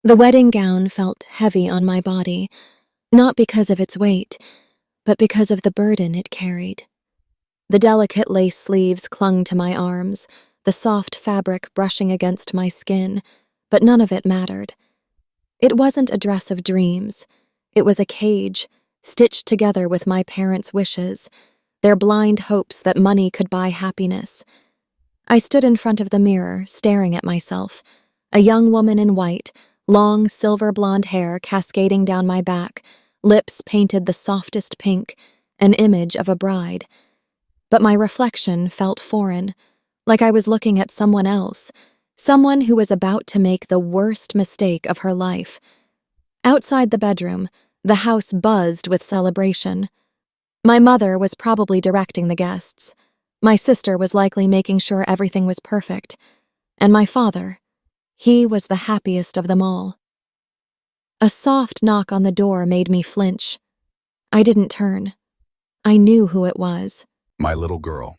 The wedding gown felt heavy on my body, not because of its weight, but because of the burden it carried. The delicate lace sleeves clung to my arms, the soft fabric brushing against my skin, but none of it mattered. It wasn't a dress of dreams. It was a cage, stitched together with my parents' wishes, their blind hopes that money could buy happiness. I stood in front of the mirror, staring at myself, a young woman in white, long silver blonde hair cascading down my back, lips painted the softest pink, an image of a bride. But my reflection felt foreign, like I was looking at someone else, someone who was about to make the worst mistake of her life. Outside the bedroom, the house buzzed with celebration. My mother was probably directing the guests. My sister was likely making sure everything was perfect. And my father, he was the happiest of them all. A soft knock on the door made me flinch. I didn't turn. I knew who it was. My little girl.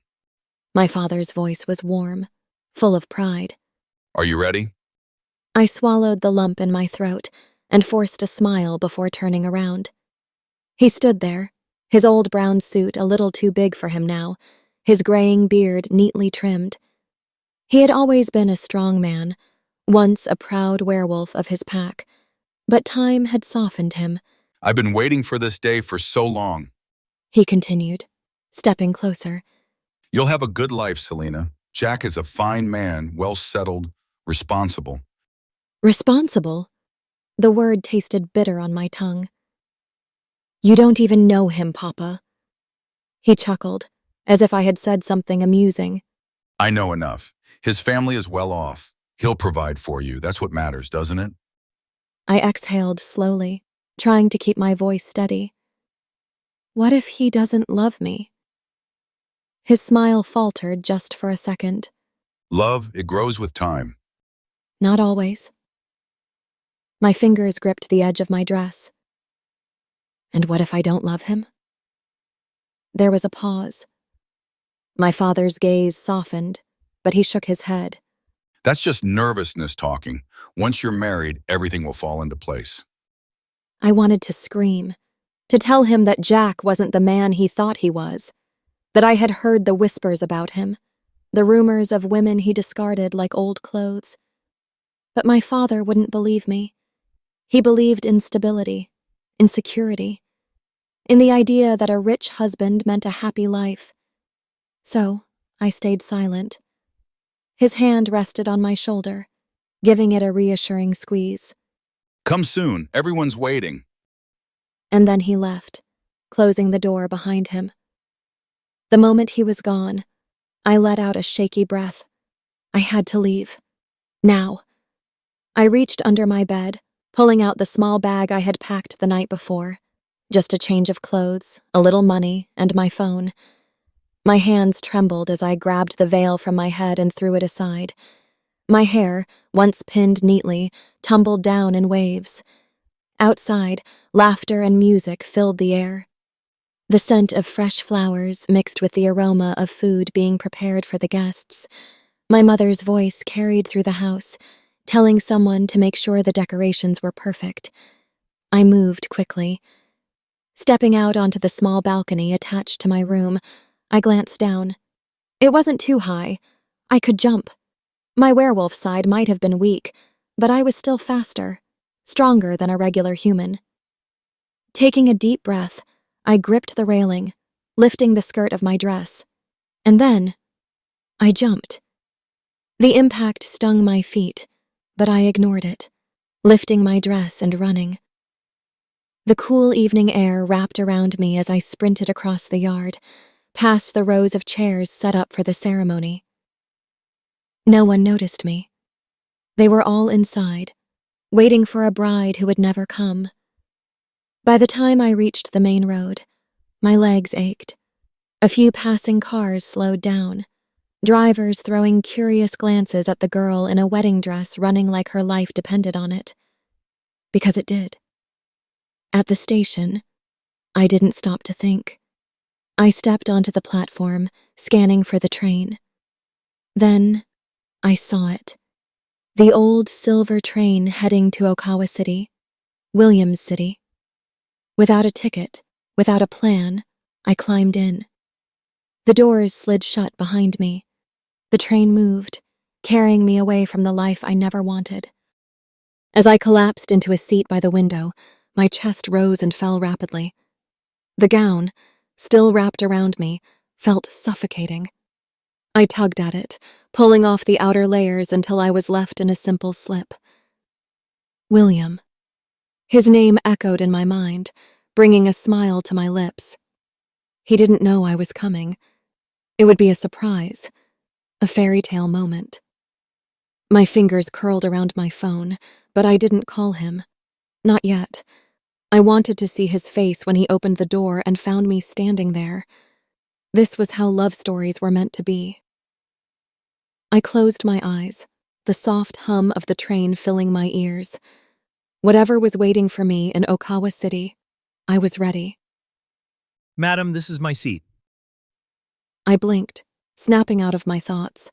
My father's voice was warm, full of pride. Are you ready? I swallowed the lump in my throat and forced a smile before turning around. He stood there, his old brown suit a little too big for him now, his graying beard neatly trimmed. He had always been a strong man, once a proud werewolf of his pack, but time had softened him. I've been waiting for this day for so long. He continued, stepping closer. You'll have a good life, Selena. Jack is a fine man, well-settled, responsible. Responsible? The word tasted bitter on my tongue. You don't even know him, Papa. He chuckled, as if I had said something amusing. I know enough. His family is well off. He'll provide for you. That's what matters, doesn't it? I exhaled slowly, trying to keep my voice steady. What if he doesn't love me? His smile faltered just for a second. Love, it grows with time. Not always. My fingers gripped the edge of my dress. And what if I don't love him? There was a pause. My father's gaze softened, but he shook his head. That's just nervousness talking. Once you're married, everything will fall into place. I wanted to scream, to tell him that Jack wasn't the man he thought he was, that I had heard the whispers about him, the rumors of women he discarded like old clothes. But my father wouldn't believe me. He believed in stability, in security, in the idea that a rich husband meant a happy life. So I stayed silent. His hand rested on my shoulder, giving it a reassuring squeeze. Come soon, everyone's waiting. And then he left, closing the door behind him. The moment he was gone, I let out a shaky breath. I had to leave. Now. I reached under my bed, pulling out the small bag I had packed the night before. Just a change of clothes, a little money, and my phone. My hands trembled as I grabbed the veil from my head and threw it aside. My hair, once pinned neatly, tumbled down in waves. Outside, laughter and music filled the air. The scent of fresh flowers mixed with the aroma of food being prepared for the guests. My mother's voice carried through the house, telling someone to make sure the decorations were perfect. I moved quickly. Stepping out onto the small balcony attached to my room, I glanced down. It wasn't too high. I could jump. My werewolf side might have been weak, but I was still faster, stronger than a regular human. Taking a deep breath, I gripped the railing, lifting the skirt of my dress. And then, I jumped. The impact stung my feet, but I ignored it, lifting my dress and running. The cool evening air wrapped around me as I sprinted across the yard, past the rows of chairs set up for the ceremony. No one noticed me. They were all inside, waiting for a bride who would never come. By the time I reached the main road, my legs ached. A few passing cars slowed down, drivers throwing curious glances at the girl in a wedding dress running like her life depended on it. Because it did. At the station, I didn't stop to think. I stepped onto the platform, scanning for the train. Then, I saw it. The old silver train heading to Okawa City, Williams City. Without a ticket, without a plan, I climbed in. The doors slid shut behind me. The train moved, carrying me away from the life I never wanted. As I collapsed into a seat by the window, my chest rose and fell rapidly. The gown, still wrapped around me, felt suffocating. I tugged at it, pulling off the outer layers until I was left in a simple slip. William. His name echoed in my mind, bringing a smile to my lips. He didn't know I was coming. It would be a surprise, a fairy tale moment. My fingers curled around my phone, but I didn't call him. Not yet. I wanted to see his face when he opened the door and found me standing there. This was how love stories were meant to be. I closed my eyes, the soft hum of the train filling my ears. Whatever was waiting for me in Okawa City, I was ready. Madam, this is my seat. I blinked, snapping out of my thoughts.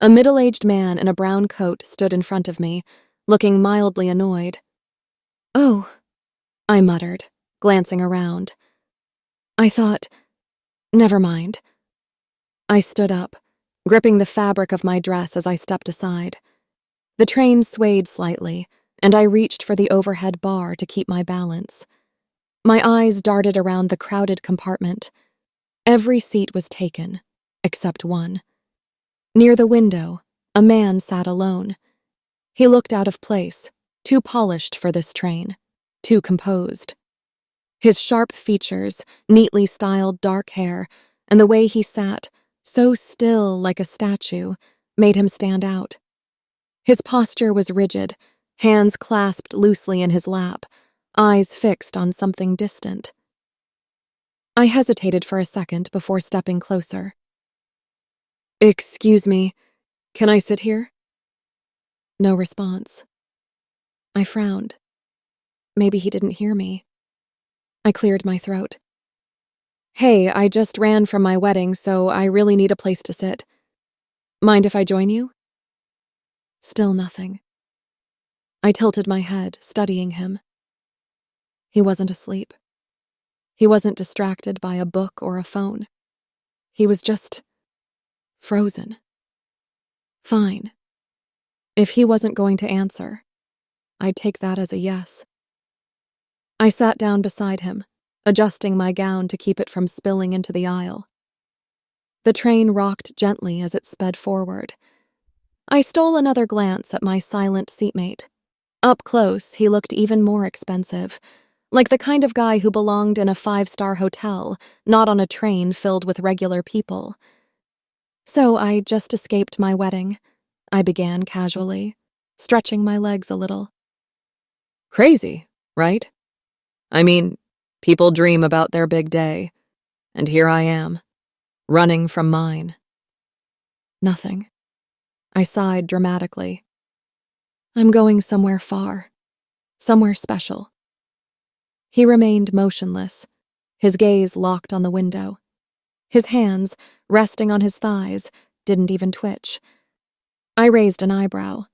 A middle-aged man in a brown coat stood in front of me, looking mildly annoyed. "Oh," I muttered, glancing around. I thought, never mind. I stood up, gripping the fabric of my dress as I stepped aside. The train swayed slightly, and I reached for the overhead bar to keep my balance. My eyes darted around the crowded compartment. Every seat was taken, except one. Near the window, a man sat alone. He looked out of place, too polished for this train, too composed. His sharp features, neatly styled dark hair, and the way he sat, so still like a statue, made him stand out. His posture was rigid, hands clasped loosely in his lap, eyes fixed on something distant. I hesitated for a second before stepping closer. "Excuse me, can I sit here?" No response. I frowned. Maybe he didn't hear me. I cleared my throat. "Hey, I just ran from my wedding, so I really need a place to sit. Mind if I join you?" Still nothing. I tilted my head, studying him. He wasn't asleep. He wasn't distracted by a book or a phone. He was just frozen. Fine. If he wasn't going to answer, I'd take that as a yes. I sat down beside him, adjusting my gown to keep it from spilling into the aisle. The train rocked gently as it sped forward. I stole another glance at my silent seatmate. Up close, he looked even more expensive, like the kind of guy who belonged in a 5-star hotel, not on a train filled with regular people. "So I just escaped my wedding," I began casually, stretching my legs a little. "Crazy, right? I mean, people dream about their big day, and here I am, running from mine." Nothing. I sighed dramatically. "I'm going somewhere far, somewhere special." He remained motionless, his gaze locked on the window. His hands, resting on his thighs, didn't even twitch. I raised an eyebrow.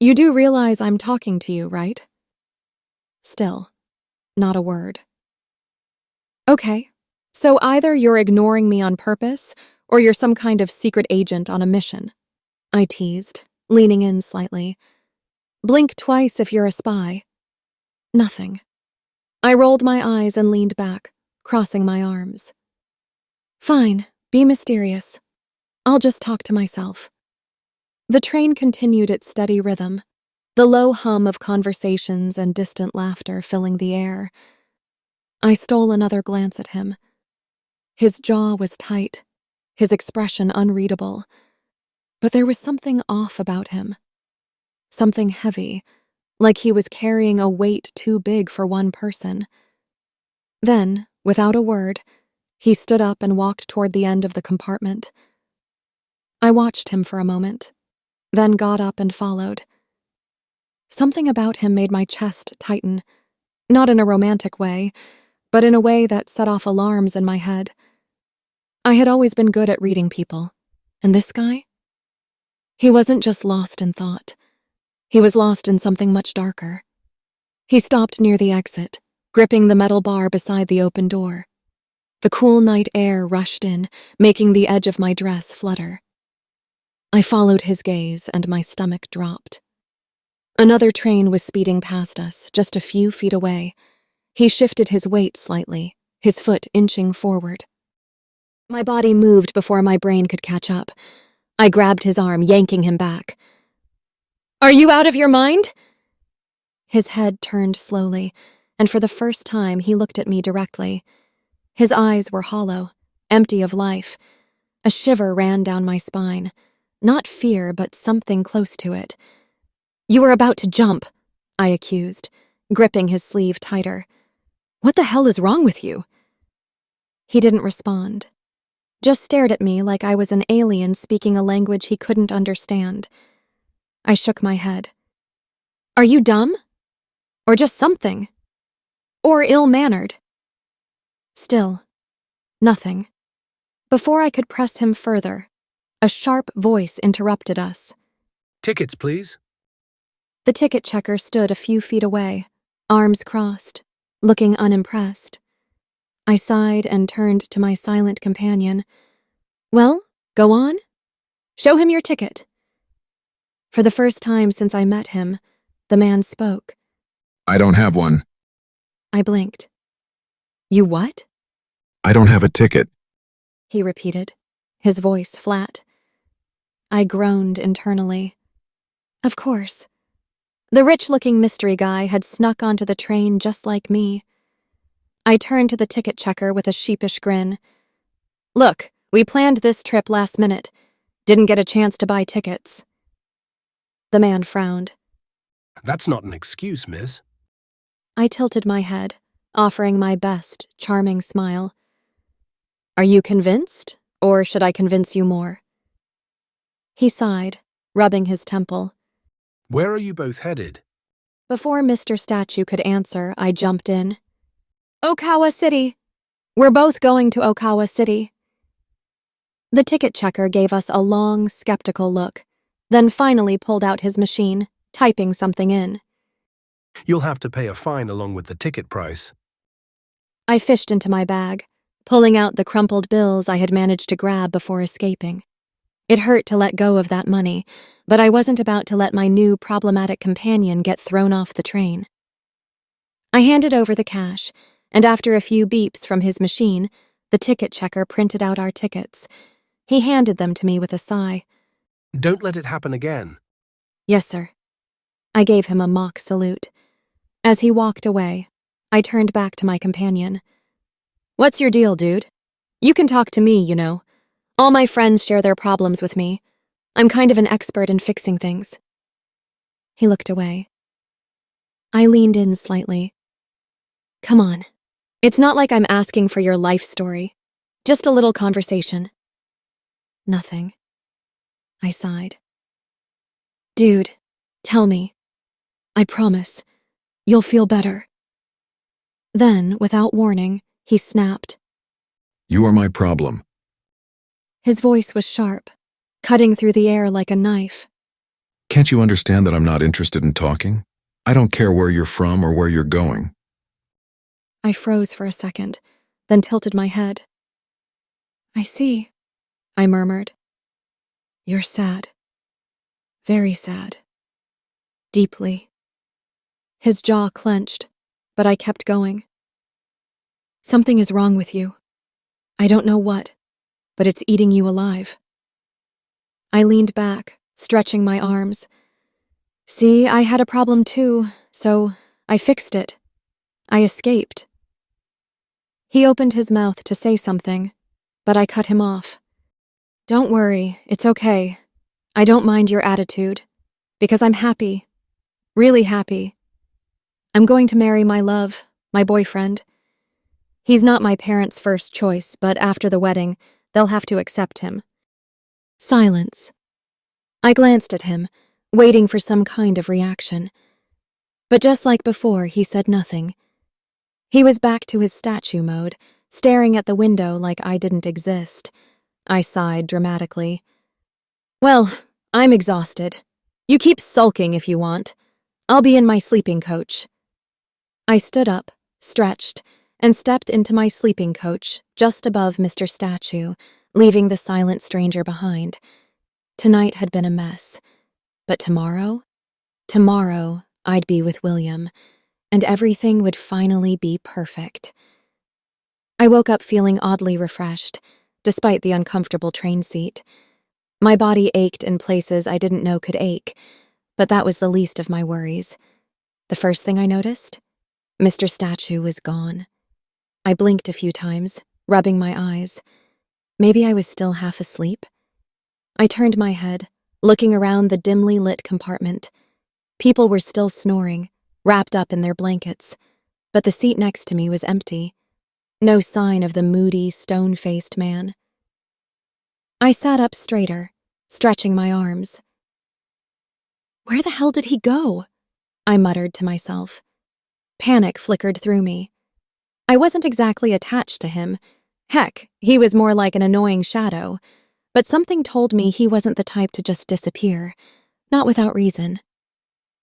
"You do realize I'm talking to you, right?" Still, not a word. "Okay, so either you're ignoring me on purpose, or you're some kind of secret agent on a mission," I teased, leaning in slightly. "Blink twice if you're a spy." Nothing. I rolled my eyes and leaned back, crossing my arms. "Fine, be mysterious. I'll just talk to myself." The train continued its steady rhythm, the low hum of conversations and distant laughter filling the air. I stole another glance at him. His jaw was tight, his expression unreadable, but there was something off about him. Something heavy, like he was carrying a weight too big for one person. Then, without a word, he stood up and walked toward the end of the compartment. I watched him for a moment, then got up and followed. Something about him made my chest tighten, not in a romantic way, but in a way that set off alarms in my head. I had always been good at reading people, and this guy? He wasn't just lost in thought. He was lost in something much darker. He stopped near the exit, gripping the metal bar beside the open door. The cool night air rushed in, making the edge of my dress flutter. I followed his gaze, and my stomach dropped. Another train was speeding past us, just a few feet away. He shifted his weight slightly, his foot inching forward. My body moved before my brain could catch up. I grabbed his arm, yanking him back. "Are you out of your mind?" His head turned slowly, and for the first time he looked at me directly. His eyes were hollow, empty of life. A shiver ran down my spine. Not fear, but something close to it. "You were about to jump," I accused, gripping his sleeve tighter. "What the hell is wrong with you?" He didn't respond, just stared at me like I was an alien speaking a language he couldn't understand. I shook my head. "Are you dumb? Or just something? Or ill-mannered?" Still, nothing. Before I could press him further, a sharp voice interrupted us. "Tickets, please." The ticket checker stood a few feet away, arms crossed, looking unimpressed. I sighed and turned to my silent companion. "Well, go on. Show him your ticket." For the first time since I met him, the man spoke. I don't have one. I blinked. "You what?" I don't have a ticket. He repeated, his voice flat. I groaned internally. Of course. The rich-looking mystery guy had snuck onto the train just like me. I turned to the ticket checker with a sheepish grin. "Look, we planned this trip last minute. Didn't get a chance to buy tickets." The man frowned. "That's not an excuse, miss." I tilted my head, offering my best, charming smile. "Are you convinced, or should I convince you more?" He sighed, rubbing his temple. "Where are you both headed?" Before Mr. Statue could answer, I jumped in. "Okawa City. We're both going to Okawa City." The ticket checker gave us a long, skeptical look, then finally pulled out his machine, typing something in. "You'll have to pay a fine along with the ticket price." I fished into my bag, pulling out the crumpled bills I had managed to grab before escaping. It hurt to let go of that money, but I wasn't about to let my new problematic companion get thrown off the train. I handed over the cash, and after a few beeps from his machine, the ticket checker printed out our tickets. He handed them to me with a sigh. "Don't let it happen again." "Yes, sir." I gave him a mock salute. As he walked away, I turned back to my companion. "What's your deal, dude? You can talk to me, you know. All my friends share their problems with me. I'm kind of an expert in fixing things." He looked away. I leaned in slightly. "Come on. It's not like I'm asking for your life story. Just a little conversation." "Nothing." I sighed. "Dude, tell me. I promise. You'll feel better." Then, without warning, he snapped. You are my problem. His voice was sharp, cutting through the air like a knife. Can't you understand that I'm not interested in talking? I don't care where you're from or where you're going. I froze for a second, then tilted my head. "I see," I murmured. "You're sad. Very sad. Deeply." His jaw clenched, but I kept going. "Something is wrong with you. I don't know what, but it's eating you alive." I leaned back, stretching my arms. "See, I had a problem too, so I fixed it. I escaped." He opened his mouth to say something, but I cut him off. "Don't worry, it's okay. I don't mind your attitude, because I'm happy, really happy. I'm going to marry my love, my boyfriend. He's not my parents' first choice, but after the wedding, they'll have to accept him." Silence. I glanced at him, waiting for some kind of reaction. But just like before, he said nothing. He was back to his statue mode, staring at the window like I didn't exist. I sighed dramatically. "Well, I'm exhausted. You keep sulking if you want. I'll be in my sleeping coach. I stood up, stretched, and stepped into my sleeping coach just above Mr. Statue, leaving the silent stranger behind. Tonight had been a mess. But tomorrow? Tomorrow, I'd be with William, and everything would finally be perfect. I woke up feeling oddly refreshed, despite the uncomfortable train seat. My body ached in places I didn't know could ache, but that was the least of my worries. The first thing I noticed? Mr. Statue was gone. I blinked a few times, rubbing my eyes. Maybe I was still half asleep. I turned my head, looking around the dimly lit compartment. People were still snoring, wrapped up in their blankets, but the seat next to me was empty. No sign of the moody, stone-faced man. I sat up straighter, stretching my arms. Where the hell did he go? I muttered to myself. Panic flickered through me. I wasn't exactly attached to him. Heck, he was more like an annoying shadow. But something told me he wasn't the type to just disappear, not without reason.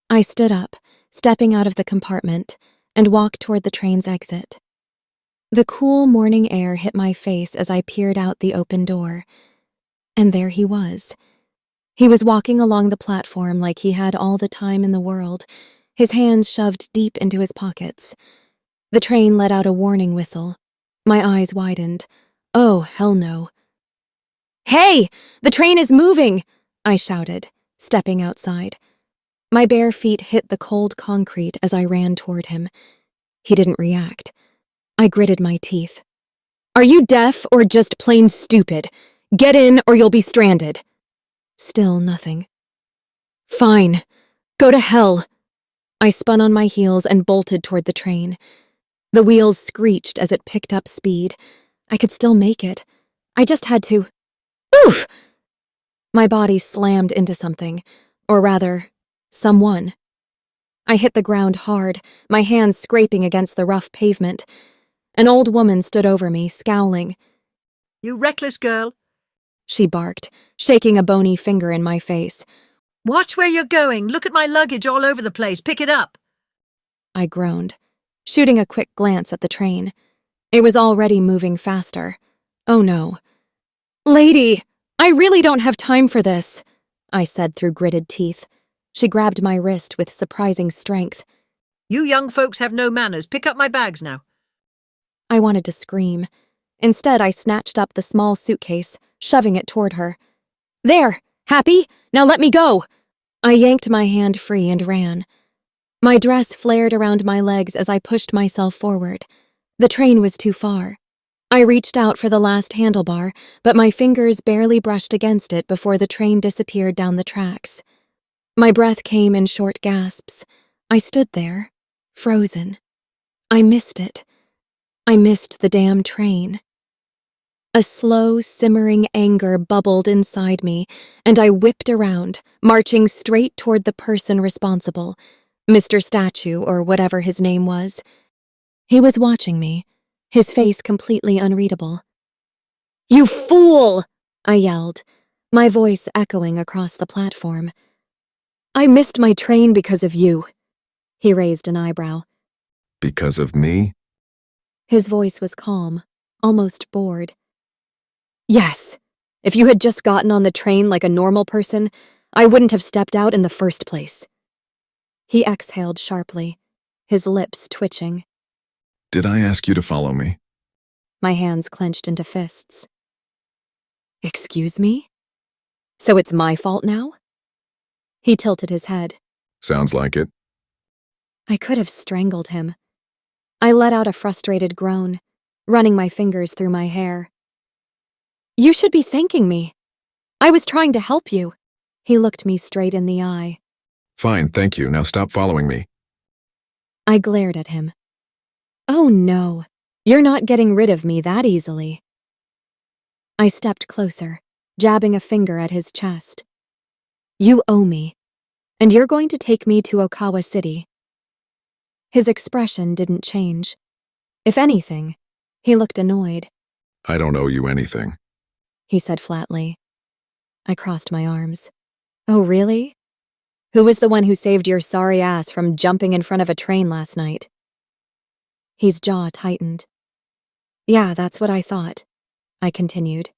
I stood up, stepping out of the compartment, and walked toward the train's exit. The cool morning air hit my face as I peered out the open door. And there he was. He was walking along the platform like he had all the time in the world, his hands shoved deep into his pockets. The train let out a warning whistle. My eyes widened. Oh, hell no. Hey! The train is moving! I shouted, stepping outside. My bare feet hit the cold concrete as I ran toward him. He didn't react. I gritted my teeth. Are you deaf or just plain stupid? Get in or you'll be stranded. Still nothing. Fine. Go to hell. I spun on my heels and bolted toward the train. The wheels screeched as it picked up speed. I could still make it. I just had to... Oof! My body slammed into something, or rather, someone. I hit the ground hard, my hands scraping against the rough pavement. An old woman stood over me, scowling. You reckless girl. She barked, shaking a bony finger in my face. Watch where you're going. Look at my luggage all over the place. Pick it up. I groaned, shooting a quick glance at the train. It was already moving faster. Oh no. Lady, I really don't have time for this, I said through gritted teeth. She grabbed my wrist with surprising strength. You young folks have no manners. Pick up my bags now. I wanted to scream. Instead, I snatched up the small suitcase, shoving it toward her. There! Happy? Now let me go! I yanked my hand free and ran. My dress flared around my legs as I pushed myself forward. The train was too far. I reached out for the last handlebar, but my fingers barely brushed against it before the train disappeared down the tracks. My breath came in short gasps. I stood there, frozen. I missed it. I missed the damn train. A slow, simmering anger bubbled inside me, and I whipped around, marching straight toward the person responsible, Mr. Statue or whatever his name was. He was watching me, his face completely unreadable. You fool! I yelled, my voice echoing across the platform. I missed my train because of you. He raised an eyebrow. Because of me? His voice was calm, almost bored. Yes, if you had just gotten on the train like a normal person, I wouldn't have stepped out in the first place. He exhaled sharply, his lips twitching. Did I ask you to follow me? My hands clenched into fists. Excuse me? So it's my fault now? He tilted his head. Sounds like it. I could have strangled him. I let out a frustrated groan, running my fingers through my hair. You should be thanking me. I was trying to help you. He looked me straight in the eye. Fine, thank you. Now stop following me. I glared at him. Oh no, you're not getting rid of me that easily. I stepped closer, jabbing a finger at his chest. You owe me, and you're going to take me to Okawa City. His expression didn't change. If anything, he looked annoyed. I don't owe you anything. He said flatly. I crossed my arms. Oh, really? Who was the one who saved your sorry ass from jumping in front of a train last night? His jaw tightened. Yeah, that's what I thought, I continued.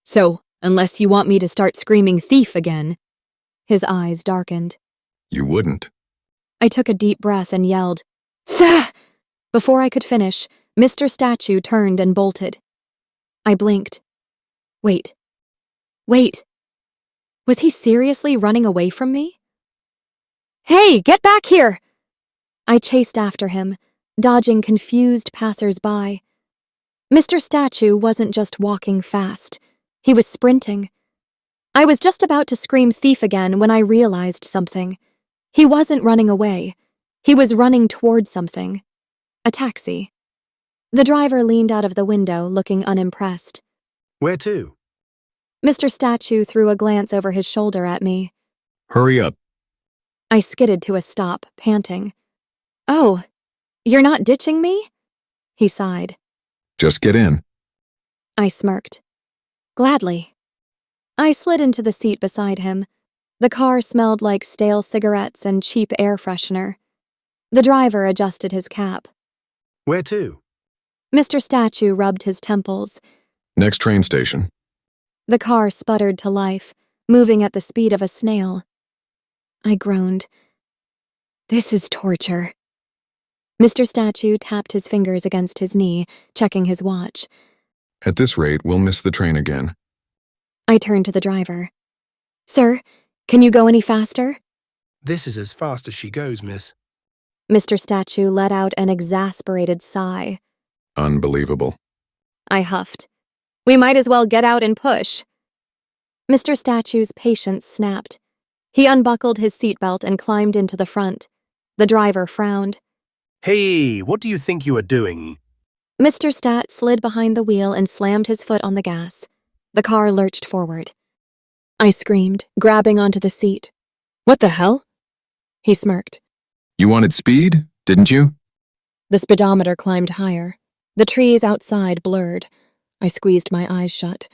So, unless you want me to start screaming thief again. His eyes darkened. You wouldn't. I took a deep breath and yelled, "Thah!" Before I could finish, Mr. Statue turned and bolted. I blinked. Wait. Was he seriously running away from me? Hey, get back here! I chased after him, dodging confused passers-by. Mr. Statue wasn't just walking fast. He was sprinting. I was just about to scream thief again when I realized something. He wasn't running away. He was running toward something. A taxi. The driver leaned out of the window, looking unimpressed. Where to? Mr. Statue threw a glance over his shoulder at me. Hurry up. I skidded to a stop, panting. Oh, you're not ditching me? He sighed. Just get in. I smirked. Gladly. I slid into the seat beside him. The car smelled like stale cigarettes and cheap air freshener. The driver adjusted his cap. Where to? Mr. Statue rubbed his temples. Next train station. The car sputtered to life, moving at the speed of a snail. I groaned. This is torture. Mr. Statue tapped his fingers against his knee, checking his watch. At this rate, we'll miss the train again. I turned to the driver. Sir, can you go any faster? This is as fast as she goes, miss. Mr. Statue let out an exasperated sigh. Unbelievable. I huffed. We might as well get out and push. Mr. Statue's patience snapped. He unbuckled his seatbelt and climbed into the front. The driver frowned. Hey, what do you think you are doing? Mr. Stat slid behind the wheel and slammed his foot on the gas. The car lurched forward. I screamed, grabbing onto the seat. What the hell? He smirked. You wanted speed, didn't you? The speedometer climbed higher. The trees outside blurred. I squeezed my eyes shut.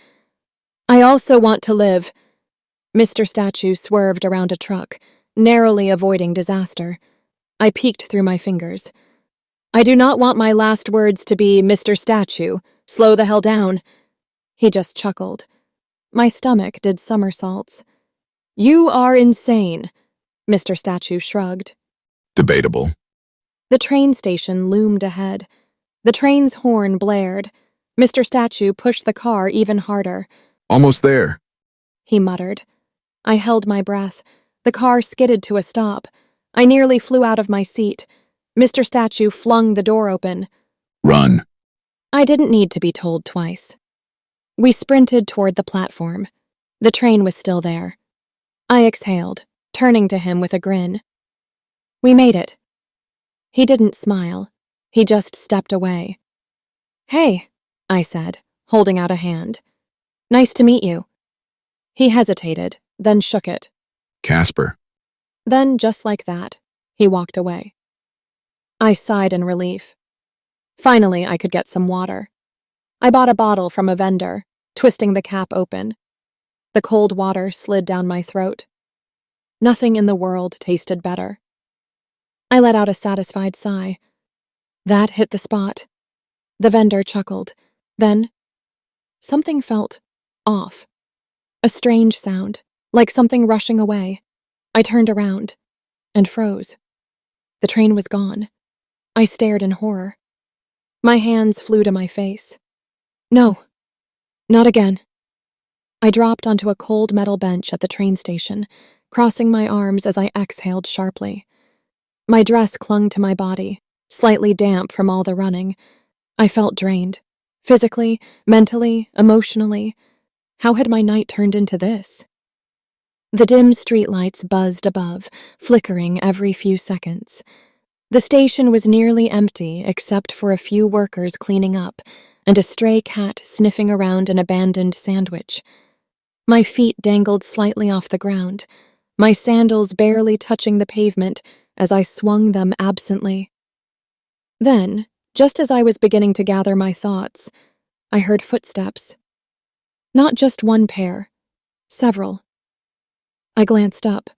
I also want to live. Mr. Statue swerved around a truck, narrowly avoiding disaster. I peeked through my fingers. I do not want my last words to be, Mr. Statue, slow the hell down. He just chuckled. My stomach did somersaults. You are insane, Mr. Statue shrugged. Debatable. The train station loomed ahead. The train's horn blared. Mr. Statue pushed the car even harder. Almost there. He muttered. I held my breath. The car skidded to a stop. I nearly flew out of my seat. Mr. Statue flung the door open. Run. I didn't need to be told twice. We sprinted toward the platform. The train was still there. I exhaled, turning to him with a grin. We made it. He didn't smile. He just stepped away. Hey, I said, holding out a hand. Nice to meet you. He hesitated, then shook it. Casper. Then, just like that, he walked away. I sighed in relief. Finally, I could get some water. I bought a bottle from a vendor, twisting the cap open. The cold water slid down my throat. Nothing in the world tasted better. I let out a satisfied sigh. That hit the spot. The vendor chuckled. Then, something felt off. A strange sound, like something rushing away. I turned around and froze. The train was gone. I stared in horror. My hands flew to my face. No, not again. I dropped onto a cold metal bench at the train station, crossing my arms as I exhaled sharply. My dress clung to my body, slightly damp from all the running. I felt drained, physically, mentally, emotionally. How had my night turned into this? The dim streetlights buzzed above, flickering every few seconds. The station was nearly empty except for a few workers cleaning up and a stray cat sniffing around an abandoned sandwich. My feet dangled slightly off the ground, my sandals barely touching the pavement as I swung them absently. Then, just as I was beginning to gather my thoughts, I heard footsteps. Not just one pair, several. I glanced up.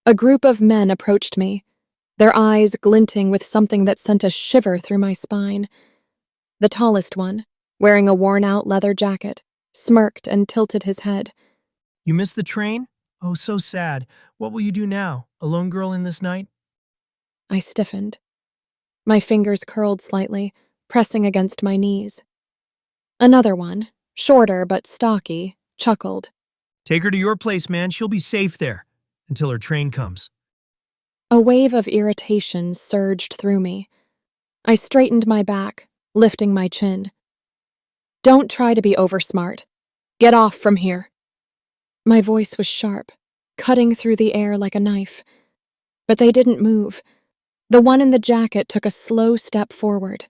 A group of men approached me, their eyes glinting with something that sent a shiver through my spine. The tallest one, wearing a worn-out leather jacket, smirked and tilted his head. You missed the train? Oh, so sad. What will you do now? A lone girl in this night? I stiffened. My fingers curled slightly, pressing against my knees. Another one, shorter but stocky, chuckled. Take her to your place, man. She'll be safe there until her train comes. A wave of irritation surged through me. I straightened my back, lifting my chin. Don't try to be oversmart. Get off from here. My voice was sharp, cutting through the air like a knife. But they didn't move. The one in the jacket took a slow step forward.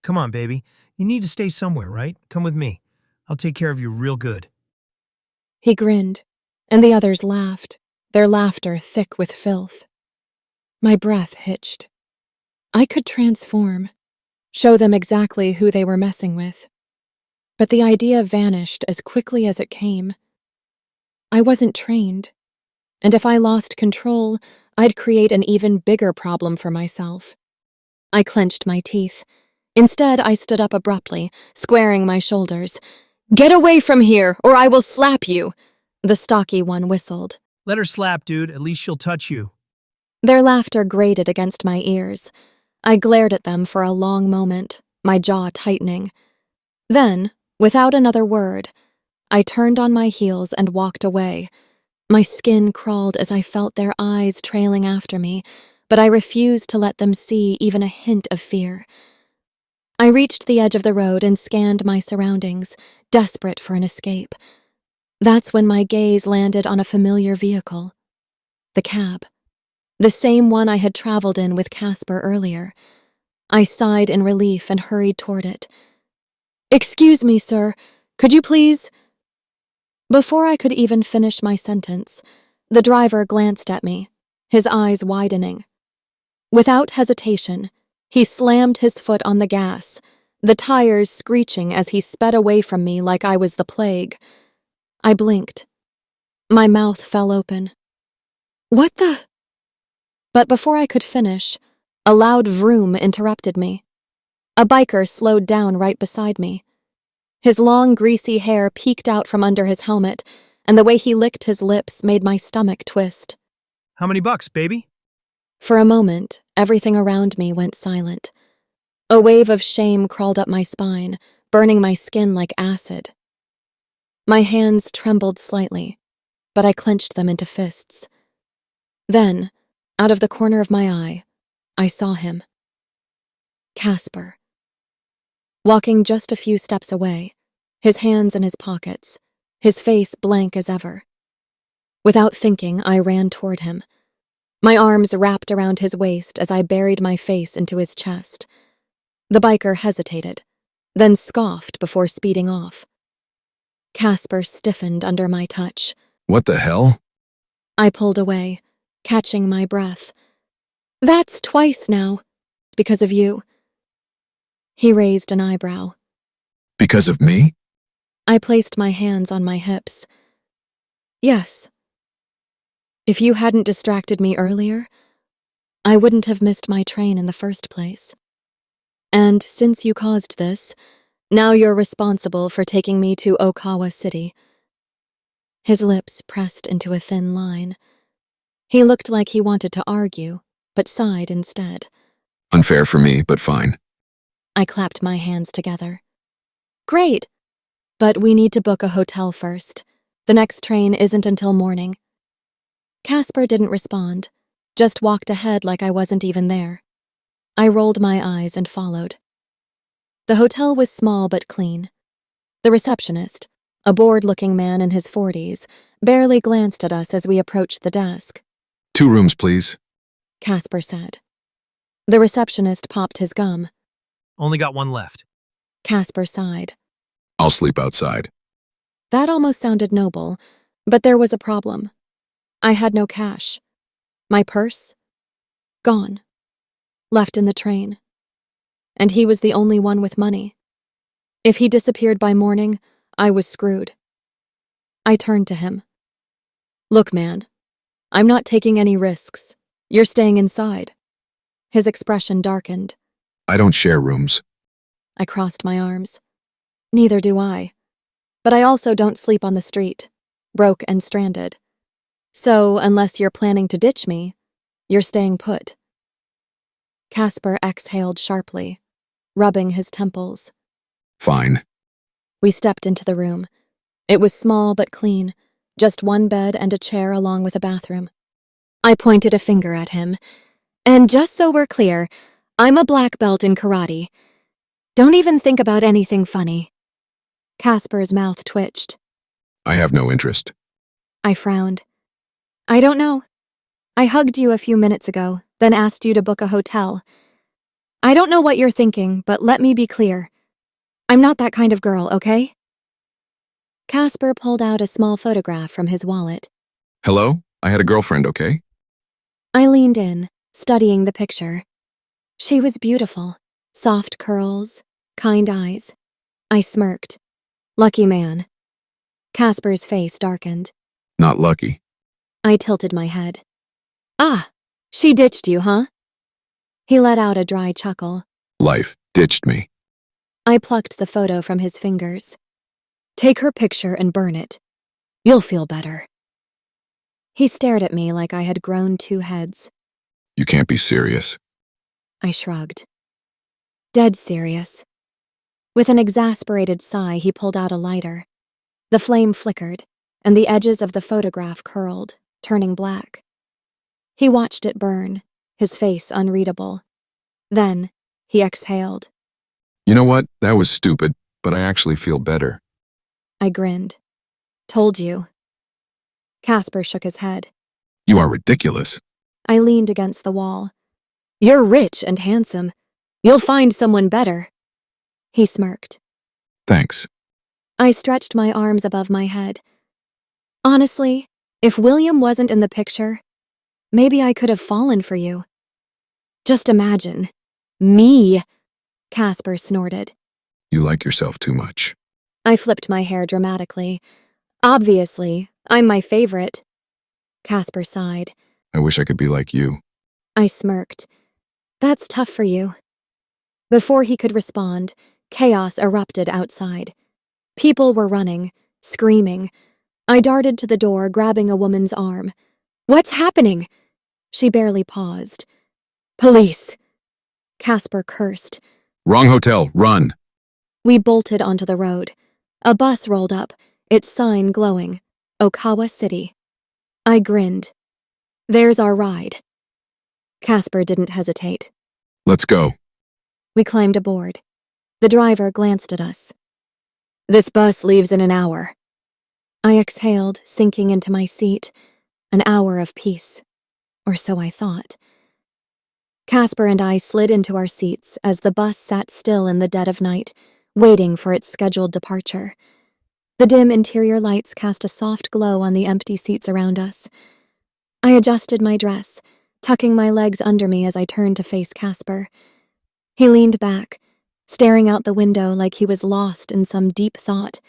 Come on, baby. You need to stay somewhere, right? Come with me. I'll take care of you real good. He grinned, and the others laughed, their laughter thick with filth. My breath hitched. I could transform, show them exactly who they were messing with. But the idea vanished as quickly as it came. I wasn't trained, and if I lost control, I'd create an even bigger problem for myself. I clenched my teeth. Instead, I stood up abruptly, squaring my shoulders. Get away from here, or I will slap you, the stocky one whistled. Let her slap, dude. At least she'll touch you. Their laughter grated against my ears. I glared at them for a long moment, my jaw tightening. Then, without another word, I turned on my heels and walked away. My skin crawled as I felt their eyes trailing after me, but I refused to let them see even a hint of fear. I reached the edge of the road and scanned my surroundings, desperate for an escape. That's when my gaze landed on a familiar vehicle. The cab. The same one I had traveled in with Casper earlier. I sighed in relief and hurried toward it. Excuse me, sir. Could you please? Before I could even finish my sentence, the driver glanced at me, his eyes widening. Without hesitation, he slammed his foot on the gas, the tires screeching as he sped away from me like I was the plague. I blinked. My mouth fell open. What the? But before I could finish, a loud vroom interrupted me. A biker slowed down right beside me. His long, greasy hair peeked out from under his helmet, and the way he licked his lips made my stomach twist. How many bucks, baby? For a moment, everything around me went silent. A wave of shame crawled up my spine, burning my skin like acid. My hands trembled slightly, but I clenched them into fists. Then, out of the corner of my eye, I saw him. Casper. Walking just a few steps away, his hands in his pockets, his face blank as ever. Without thinking, I ran toward him. My arms wrapped around his waist as I buried my face into his chest. The biker hesitated, then scoffed before speeding off. Casper stiffened under my touch. What the hell? I pulled away, catching my breath. That's twice now, because of you. He raised an eyebrow. Because of me? I placed my hands on my hips. Yes. If you hadn't distracted me earlier, I wouldn't have missed my train in the first place. And since you caused this, now you're responsible for taking me to Okawa City. His lips pressed into a thin line. He looked like he wanted to argue, but sighed instead. Unfair for me, but fine. I clapped my hands together. Great! But we need to book a hotel first. The next train isn't until morning. Casper didn't respond, just walked ahead like I wasn't even there. I rolled my eyes and followed. The hotel was small but clean. The receptionist, a bored-looking man in his 40s, barely glanced at us as we approached the desk. 2 rooms, please. Casper said. The receptionist popped his gum. Only got one left. Casper sighed. I'll sleep outside. That almost sounded noble, but there was a problem. I had no cash. My purse? Gone. Left in the train. And he was the only one with money. If he disappeared by morning, I was screwed. I turned to him. Look, man, I'm not taking any risks. You're staying inside. His expression darkened. I don't share rooms. I crossed my arms. Neither do I. But I also don't sleep on the street, broke and stranded. So, unless you're planning to ditch me, you're staying put. Casper exhaled sharply, rubbing his temples. Fine. We stepped into the room. It was small but clean, just one bed and a chair along with a bathroom. I pointed a finger at him. And just so we're clear, I'm a black belt in karate. Don't even think about anything funny. Casper's mouth twitched. I have no interest. I frowned. I don't know. I hugged you a few minutes ago, then asked you to book a hotel. I don't know what you're thinking, but let me be clear. I'm not that kind of girl, okay? Casper pulled out a small photograph from his wallet. Hello? I had a girlfriend, okay? I leaned in, studying the picture. She was beautiful. Soft curls, kind eyes. I smirked. Lucky man. Casper's face darkened. Not lucky. I tilted my head. Ah, she ditched you, huh? He let out a dry chuckle. Life ditched me. I plucked the photo from his fingers. Take her picture and burn it. You'll feel better. He stared at me like I had grown 2 heads. You can't be serious. I shrugged. Dead serious. With an exasperated sigh, he pulled out a lighter. The flame flickered, and the edges of the photograph curled, turning black. He watched it burn, his face unreadable. Then, he exhaled. You know what? That was stupid, but I actually feel better. I grinned. Told you. Casper shook his head. You are ridiculous. I leaned against the wall. You're rich and handsome. You'll find someone better. He smirked. Thanks. I stretched my arms above my head. Honestly, if William wasn't in the picture, maybe I could have fallen for you. Just imagine. Me! Casper snorted. You like yourself too much. I flipped my hair dramatically. Obviously, I'm my favorite. Casper sighed. I wish I could be like you. I smirked. That's tough for you. Before he could respond, chaos erupted outside. People were running, screaming. I darted to the door, grabbing a woman's arm. What's happening? She barely paused. Police! Casper cursed. Wrong hotel, run! We bolted onto the road. A bus rolled up, its sign glowing. Okawa City. I grinned. There's our ride. Casper didn't hesitate. Let's go. We climbed aboard. The driver glanced at us. This bus leaves in an hour. I exhaled, sinking into my seat. An hour of peace. Or so I thought. Casper and I slid into our seats as the bus sat still in the dead of night, waiting for its scheduled departure. The dim interior lights cast a soft glow on the empty seats around us. I adjusted my dress, tucking my legs under me as I turned to face Casper. He leaned back, staring out the window like he was lost in some deep thought.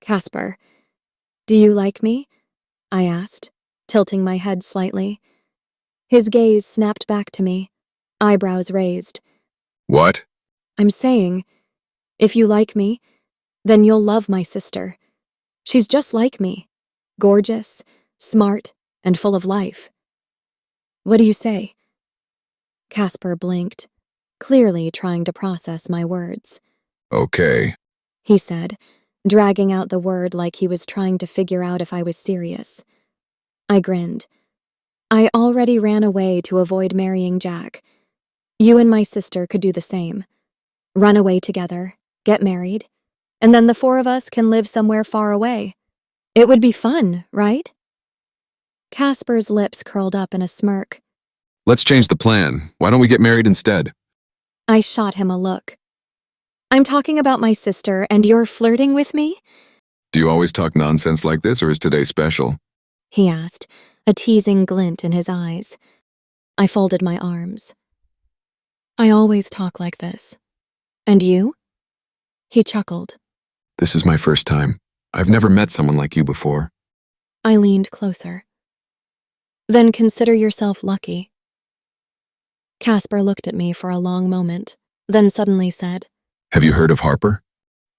Casper, do you like me? I asked, tilting my head slightly. His gaze snapped back to me, eyebrows raised. What? I'm saying, if you like me, then you'll love my sister. She's just like me, gorgeous, smart, and full of life. What do you say? Casper blinked, clearly trying to process my words. Okay. He said, dragging out the word like he was trying to figure out if I was serious. I grinned. I already ran away to avoid marrying Jack. You and my sister could do the same. Run away together, get married, and then the 4 of us can live somewhere far away. It would be fun, right? Casper's lips curled up in a smirk. Let's change the plan. Why don't we get married instead? I shot him a look. I'm talking about my sister, and you're flirting with me? Do you always talk nonsense like this, or is today special? He asked, a teasing glint in his eyes. I folded my arms. I always talk like this. And you? He chuckled. This is my first time. I've never met someone like you before. I leaned closer. Then consider yourself lucky. Casper looked at me for a long moment, then suddenly said, Have you heard of Harper?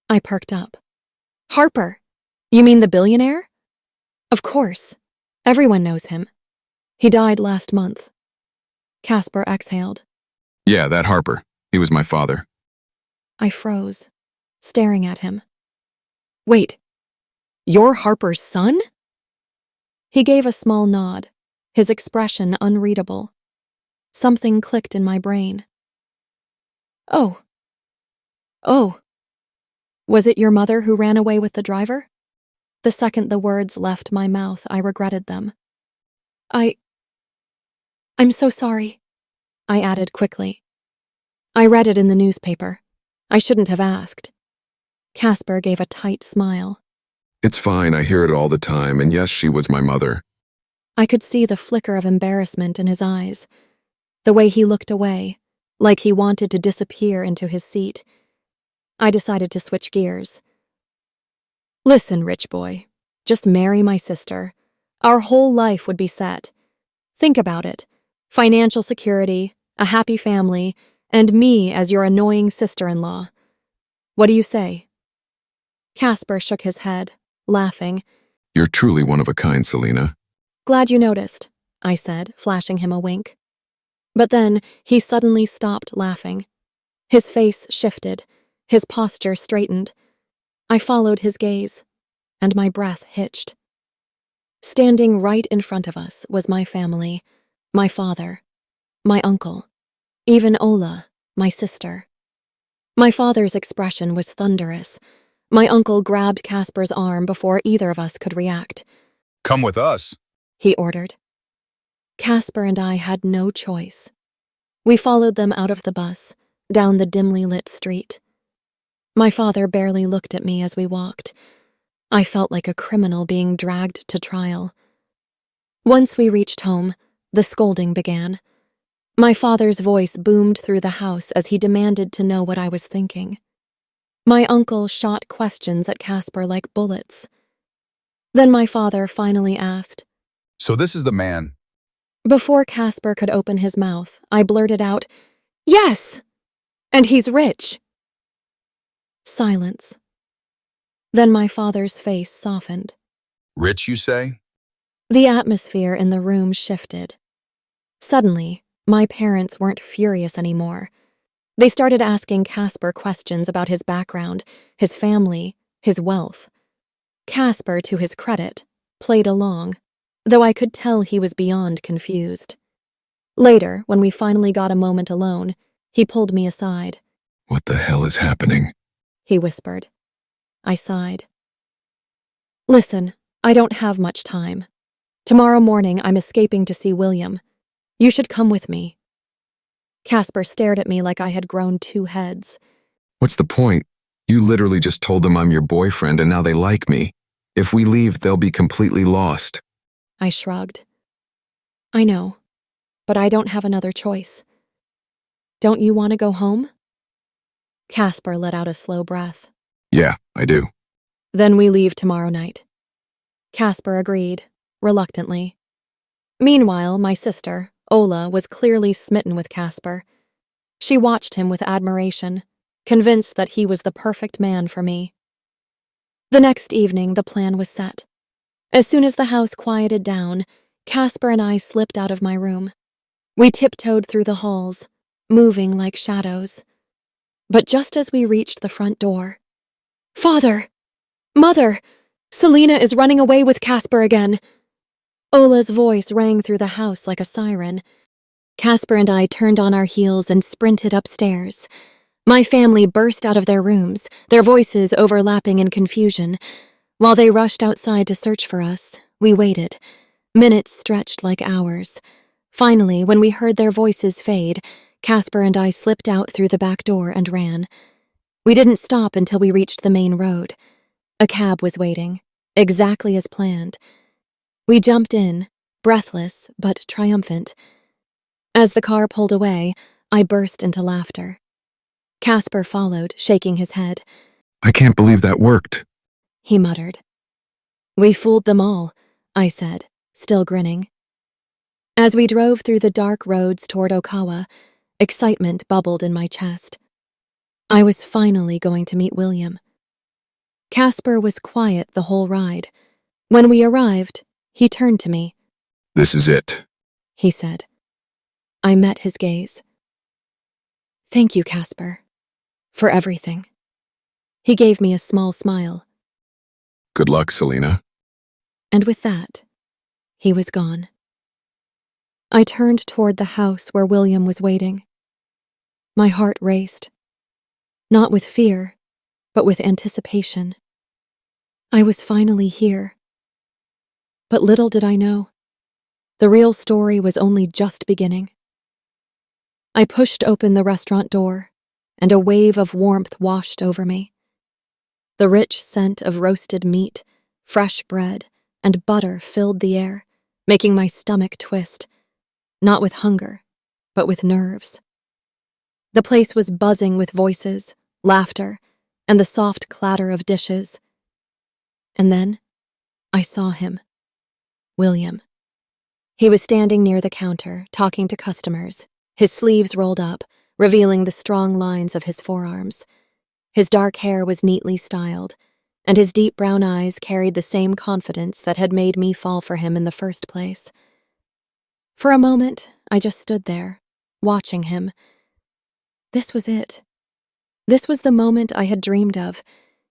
I perked up. Harper? You mean the billionaire? Of course. Everyone knows him. He died last month. Casper exhaled. Yeah, that Harper. He was my father. I froze, staring at him. Wait, you're Harper's son? He gave a small nod, his expression unreadable. Something clicked in my brain. Oh. Was it your mother who ran away with the driver? The second the words left my mouth, I regretted them. I'm so sorry, I added quickly. I read it in the newspaper. I shouldn't have asked. Casper gave a tight smile. It's fine, I hear it all the time, and yes, she was my mother. I could see the flicker of embarrassment in his eyes, the way he looked away, like he wanted to disappear into his seat. I decided to switch gears. Listen, rich boy, just marry my sister. Our whole life would be set. Think about it. Financial security, a happy family, and me as your annoying sister-in-law. What do you say? Casper shook his head, laughing. You're truly one of a kind, Selena. Glad you noticed, I said, flashing him a wink. But then he suddenly stopped laughing. His face shifted, his posture straightened. I followed his gaze, and my breath hitched. Standing right in front of us was my family, my father, my uncle, even Ola, my sister. My father's expression was thunderous. My uncle grabbed Casper's arm before either of us could react. Come with us. He ordered. Casper and I had no choice. We followed them out of the bus, down the dimly lit street. My father barely looked at me as we walked. I felt like a criminal being dragged to trial. Once we reached home, the scolding began. My father's voice boomed through the house as he demanded to know what I was thinking. My uncle shot questions at Casper like bullets. Then my father finally asked, So this is the man. Before Casper could open his mouth, I blurted out, Yes! And he's rich. Silence. Then my father's face softened. Rich, you say? The atmosphere in the room shifted. Suddenly, my parents weren't furious anymore. They started asking Casper questions about his background, his family, his wealth. Casper, to his credit, played along, though I could tell he was beyond confused. Later, when we finally got a moment alone, he pulled me aside. What the hell is happening? He whispered. I sighed. Listen, I don't have much time. Tomorrow morning I'm escaping to see William. You should come with me. Casper stared at me like I had grown two heads. What's the point? You literally just told them I'm your boyfriend and now they like me. If we leave, they'll be completely lost. I shrugged. I know, but I don't have another choice. Don't you want to go home? Casper let out a slow breath. Yeah, I do. Then we leave tomorrow night. Casper agreed, reluctantly. Meanwhile, my sister, Ola, was clearly smitten with Casper. She watched him with admiration, convinced that he was the perfect man for me. The next evening, the plan was set. As soon as the house quieted down, Casper and I slipped out of my room. We tiptoed through the halls, moving like shadows. But just as we reached the front door, Father! Mother! Selena is running away with Casper again! Ola's voice rang through the house like a siren. Casper and I turned on our heels and sprinted upstairs. My family burst out of their rooms, their voices overlapping in confusion. While they rushed outside to search for us, we waited. Minutes stretched like hours. Finally, when we heard their voices fade, Casper and I slipped out through the back door and ran. We didn't stop until we reached the main road. A cab was waiting, exactly as planned. We jumped in, breathless but triumphant. As the car pulled away, I burst into laughter. Casper followed, shaking his head. I can't believe that worked. He muttered. We fooled them all. I said, still grinning. As we drove through the dark roads toward Okawa, excitement bubbled in my chest. I was finally going to meet William. Casper was quiet the whole ride. When we arrived, he turned to me. This is it. He said. I met his gaze. Thank you, Casper, for everything. He gave me a small smile. Good luck, Selena. And with that, he was gone. I turned toward the house where William was waiting. My heart raced. Not with fear, but with anticipation. I was finally here. But little did I know, the real story was only just beginning. I pushed open the restaurant door, and a wave of warmth washed over me. The rich scent of roasted meat, fresh bread, and butter filled the air, making my stomach twist, not with hunger, but with nerves. The place was buzzing with voices, laughter, and the soft clatter of dishes. And then, I saw him. William. He was standing near the counter, talking to customers, his sleeves rolled up, revealing the strong lines of his forearms. His dark hair was neatly styled, and his deep brown eyes carried the same confidence that had made me fall for him in the first place. For a moment, I just stood there, watching him. This was it. This was the moment I had dreamed of,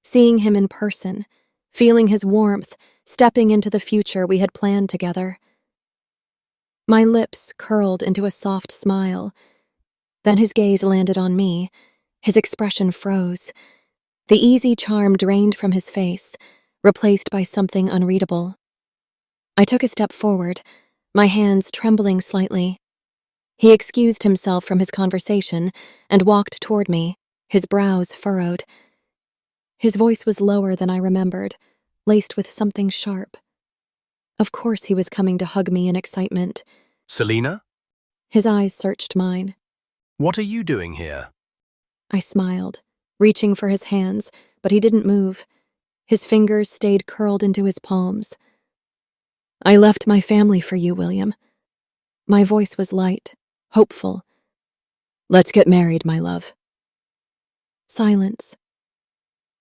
seeing him in person, feeling his warmth, stepping into the future we had planned together. My lips curled into a soft smile. Then his gaze landed on me. His expression froze. The easy charm drained from his face, replaced by something unreadable. I took a step forward, my hands trembling slightly. He excused himself from his conversation and walked toward me, his brows furrowed. His voice was lower than I remembered, laced with something sharp. Of course he was coming to hug me in excitement. Selena? His eyes searched mine. What are you doing here? I smiled, reaching for his hands, but he didn't move. His fingers stayed curled into his palms. I left my family for you, William. My voice was light, hopeful. Let's get married, my love. Silence.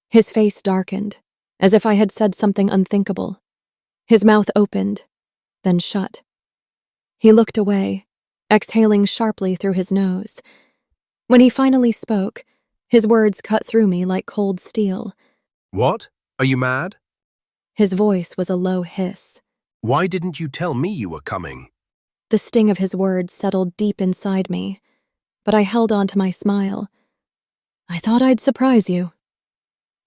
His face darkened, as if I had said something unthinkable. His mouth opened, then shut. He looked away, exhaling sharply through his nose. When he finally spoke, his words cut through me like cold steel. What? Are you mad? His voice was a low hiss. Why didn't you tell me you were coming? The sting of his words settled deep inside me, but I held on to my smile. I thought I'd surprise you.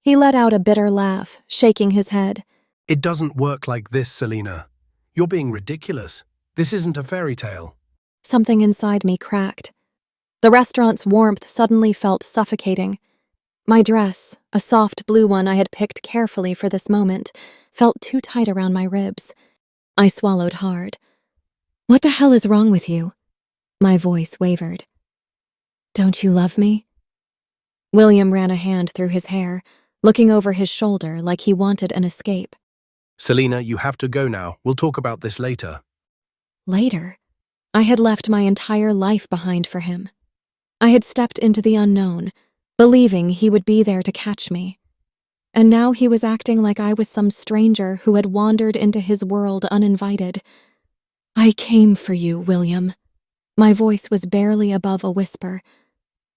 He let out a bitter laugh, shaking his head. It doesn't work like this, Selena. You're being ridiculous. This isn't a fairy tale. Something inside me cracked. The restaurant's warmth suddenly felt suffocating. My dress, a soft blue one I had picked carefully for this moment, felt too tight around my ribs. I swallowed hard. What the hell is wrong with you? My voice wavered. Don't you love me? William ran a hand through his hair, looking over his shoulder like he wanted an escape. Selena, you have to go now. We'll talk about this later. Later, I had left my entire life behind for him. I had stepped into the unknown, believing he would be there to catch me. And now he was acting like I was some stranger who had wandered into his world uninvited. I came for you, William. My voice was barely above a whisper.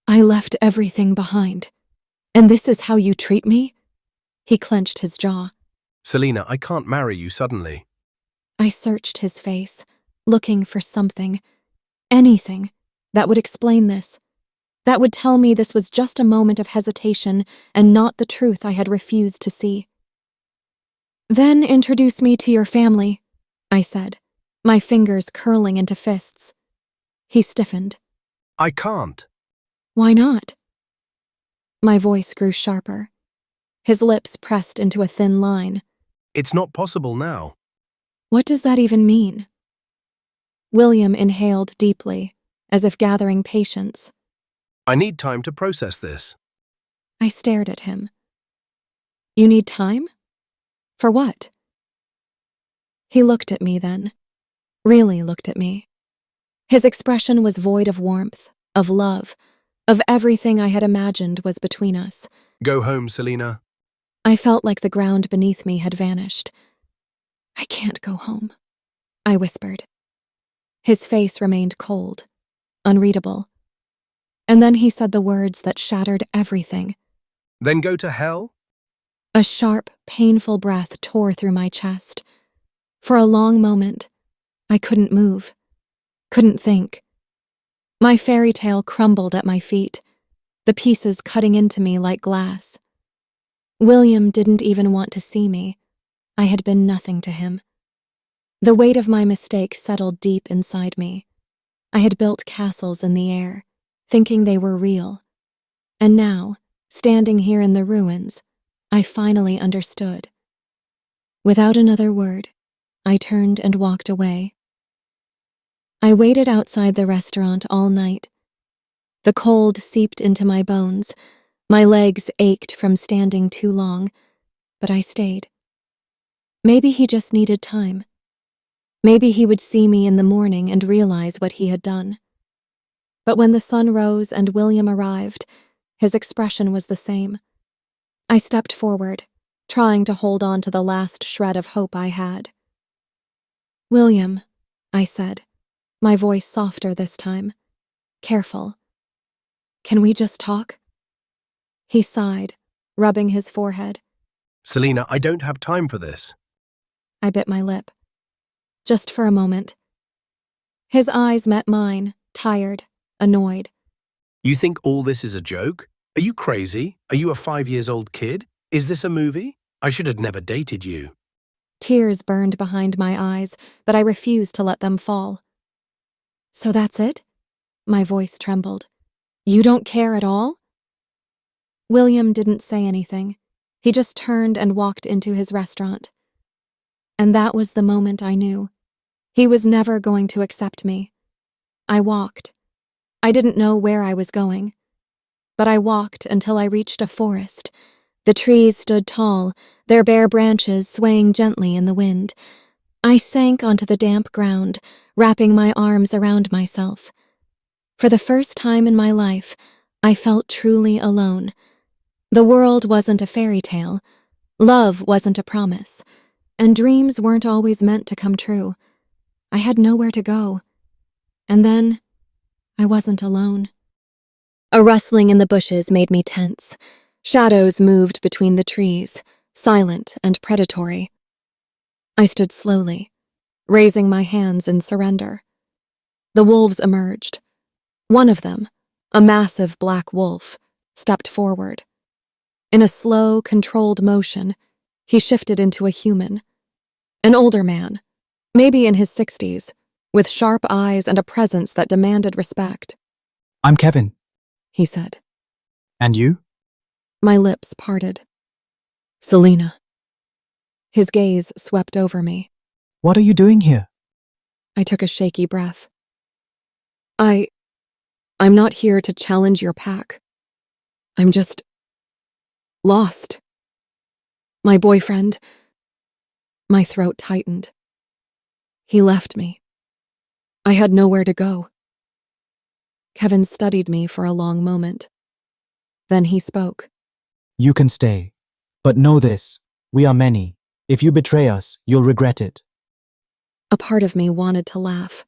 I left everything behind. And this is how you treat me? He clenched his jaw. Selena, I can't marry you suddenly. I searched his face, looking for something, anything, that would explain this, that would tell me this was just a moment of hesitation and not the truth I had refused to see. Then introduce me to your family, I said, my fingers curling into fists. He stiffened. I can't. Why not? My voice grew sharper. His lips pressed into a thin line. It's not possible now. What does that even mean? William inhaled deeply, as if gathering patience. I need time to process this. I stared at him. You need time? For what? He looked at me then. Really looked at me. His expression was void of warmth, of love, of everything I had imagined was between us. Go home, Selina. I felt like the ground beneath me had vanished. I can't go home, I whispered. His face remained cold, unreadable. And then he said the words that shattered everything. Then go to hell? A sharp, painful breath tore through my chest. For a long moment, I couldn't move, couldn't think. My fairy tale crumbled at my feet, the pieces cutting into me like glass. William didn't even want to see me. I had been nothing to him. The weight of my mistake settled deep inside me. I had built castles in the air, thinking they were real. And now, standing here in the ruins, I finally understood. Without another word, I turned and walked away. I waited outside the restaurant all night. The cold seeped into my bones. My legs ached from standing too long, but I stayed. Maybe he just needed time. Maybe he would see me in the morning and realize what he had done. But when the sun rose and William arrived, his expression was the same. I stepped forward, trying to hold on to the last shred of hope I had. "William," I said, my voice softer this time, careful. "Can we just talk?" He sighed, rubbing his forehead. Selina, I don't have time for this. I bit my lip. Just for a moment. His eyes met mine, tired, annoyed. You think all this is a joke? Are you crazy? Are you a 5-year-old kid? Is this a movie? I should have never dated you. Tears burned behind my eyes, but I refused to let them fall. "So that's it?" My voice trembled. "You don't care at all?" William didn't say anything. He just turned and walked into his restaurant. And that was the moment I knew. He was never going to accept me. I walked. I didn't know where I was going. But I walked until I reached a forest. The trees stood tall, their bare branches swaying gently in the wind. I sank onto the damp ground, wrapping my arms around myself. For the first time in my life, I felt truly alone. The world wasn't a fairy tale. Love wasn't a promise. And dreams weren't always meant to come true. I had nowhere to go. And then, I wasn't alone. A rustling in the bushes made me tense. Shadows moved between the trees, silent and predatory. I stood slowly, raising my hands in surrender. The wolves emerged. One of them, a massive black wolf, stepped forward. In a slow, controlled motion, he shifted into a human. An older man, maybe in his 60s, with sharp eyes and a presence that demanded respect. "I'm Kevin." He said. "And you?" My lips parted. "Selina." His gaze swept over me. "What are you doing here?" I took a shaky breath. I'm not here to challenge your pack. I'm just lost. My boyfriend. My throat tightened. He left me. I had nowhere to go. Kevin studied me for a long moment. Then he spoke. "You can stay. But know this, we are many. If you betray us, you'll regret it." A part of me wanted to laugh.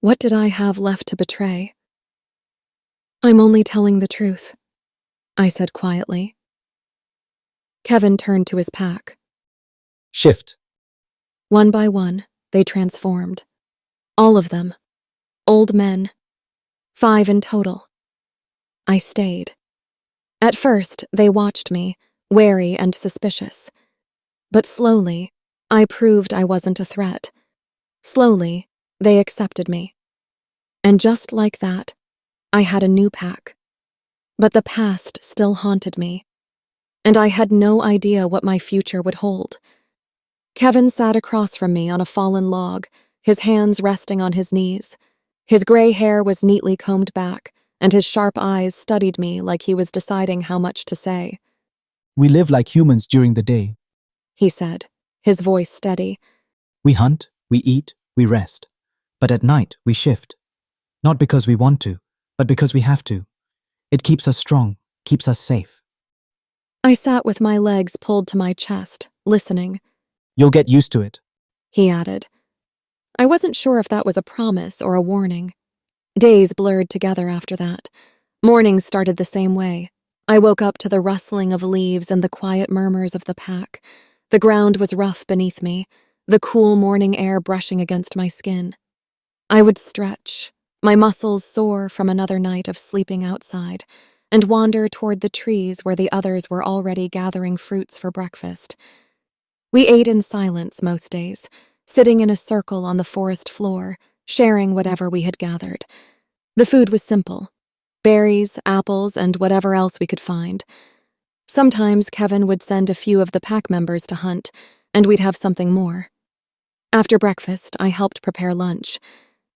What did I have left to betray? "I'm only telling the truth," I said quietly. Kevin turned to his pack. "Shift." One by one, they transformed. All of them. Old men. 5 in total. I stayed. At first, they watched me, wary and suspicious. But slowly, I proved I wasn't a threat. Slowly, they accepted me. And just like that, I had a new pack. But the past still haunted me. And I had no idea what my future would hold. Kevin sat across from me on a fallen log, his hands resting on his knees. His gray hair was neatly combed back, and his sharp eyes studied me like he was deciding how much to say. "We live like humans during the day." He said, his voice steady. We hunt, we eat, we rest. But at night, we shift. Not because we want to, but because we have to. It keeps us strong, keeps us safe. I sat with my legs pulled to my chest, listening. You'll get used to it. He added. I wasn't sure if that was a promise or a warning. Days blurred together after that. Mornings started the same way. I woke up to the rustling of leaves and the quiet murmurs of the pack. The ground was rough beneath me, the cool morning air brushing against my skin. I would stretch, my muscles sore from another night of sleeping outside, and wander toward the trees where the others were already gathering fruits for breakfast. We ate in silence most days, sitting in a circle on the forest floor, sharing whatever we had gathered. The food was simple: berries, apples, and whatever else we could find. Sometimes Kevin would send a few of the pack members to hunt, and we'd have something more. After breakfast, I helped prepare lunch.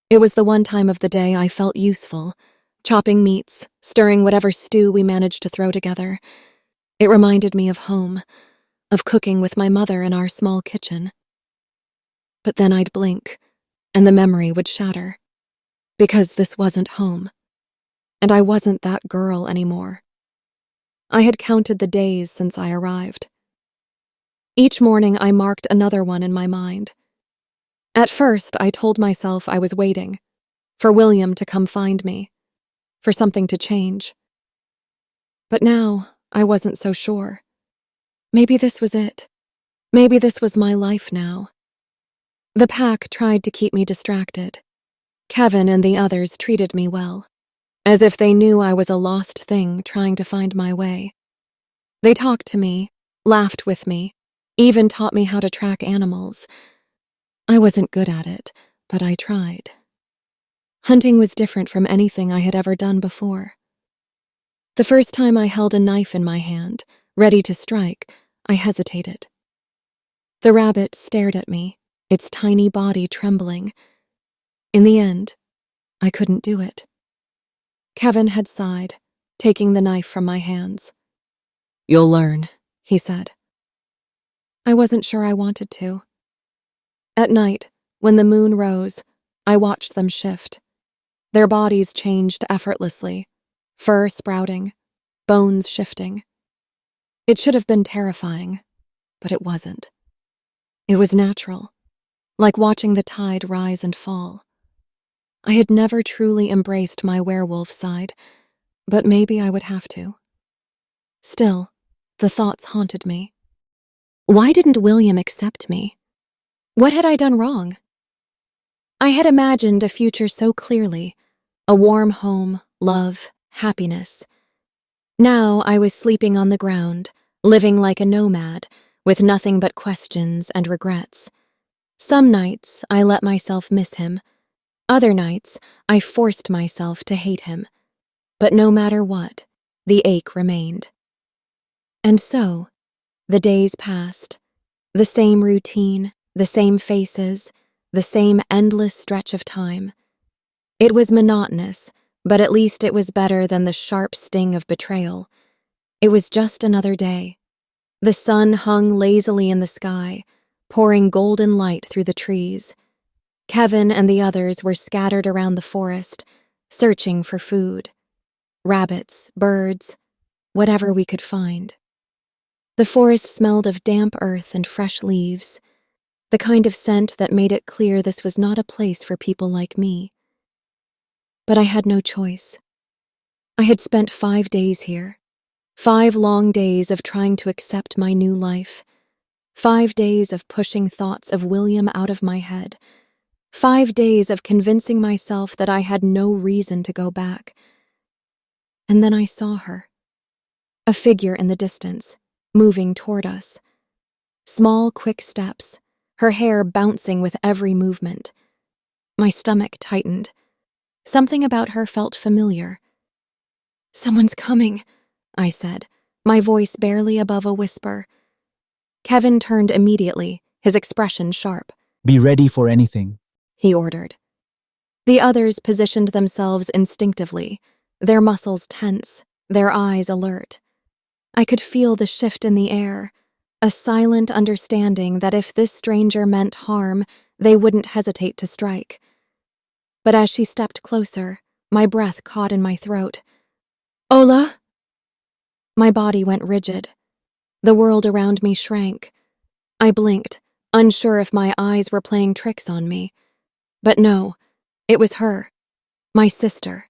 It was the one time of the day I felt useful, chopping meats, stirring whatever stew we managed to throw together. It reminded me of home, of cooking with my mother in our small kitchen. But then I'd blink, and the memory would shatter. Because this wasn't home. And I wasn't that girl anymore. I had counted the days since I arrived. Each morning I marked another one in my mind. At first, I told myself I was waiting, for William to come find me, for something to change. But now, I wasn't so sure. Maybe this was it. Maybe this was my life now. The pack tried to keep me distracted. Kevin and the others treated me well, as if they knew I was a lost thing trying to find my way. They talked to me, laughed with me, even taught me how to track animals. I wasn't good at it, but I tried. Hunting was different from anything I had ever done before. The first time I held a knife in my hand, ready to strike, I hesitated. The rabbit stared at me, its tiny body trembling. In the end, I couldn't do it. Kevin had sighed, taking the knife from my hands. "You'll learn," he said. I wasn't sure I wanted to. At night, when the moon rose, I watched them shift. Their bodies changed effortlessly, fur sprouting, bones shifting. It should have been terrifying, but it wasn't. It was natural, like watching the tide rise and fall. I had never truly embraced my werewolf side, but maybe I would have to. Still, the thoughts haunted me. Why didn't William accept me? What had I done wrong? I had imagined a future so clearly, a warm home, love, happiness. Now I was sleeping on the ground, living like a nomad, with nothing but questions and regrets. Some nights I let myself miss him. Other nights I forced myself to hate him. But no matter what, the ache remained. And so, the days passed. The same routine, the same faces, the same endless stretch of time. It was monotonous, but at least it was better than the sharp sting of betrayal. It was just another day. The sun hung lazily in the sky, pouring golden light through the trees. Kevin and the others were scattered around the forest, searching for food. Rabbits, birds, whatever we could find. The forest smelled of damp earth and fresh leaves, the kind of scent that made it clear this was not a place for people like me. But I had no choice. I had spent 5 days here, 5 long days of trying to accept my new life, 5 days of pushing thoughts of William out of my head, 5 days of convincing myself that I had no reason to go back. And then I saw her. A figure in the distance, moving toward us. Small, quick steps, her hair bouncing with every movement. My stomach tightened. Something about her felt familiar. "Someone's coming," I said, my voice barely above a whisper. Kevin turned immediately, his expression sharp. Be ready for anything. He ordered. The others positioned themselves instinctively, their muscles tense, their eyes alert. I could feel the shift in the air, A silent understanding that if this stranger meant harm, they wouldn't hesitate to strike. But as she stepped closer, my breath caught in my throat. "Ola!" My body went rigid. The world around me shrank. I blinked, unsure if my eyes were playing tricks on me. But no, it was her, my sister.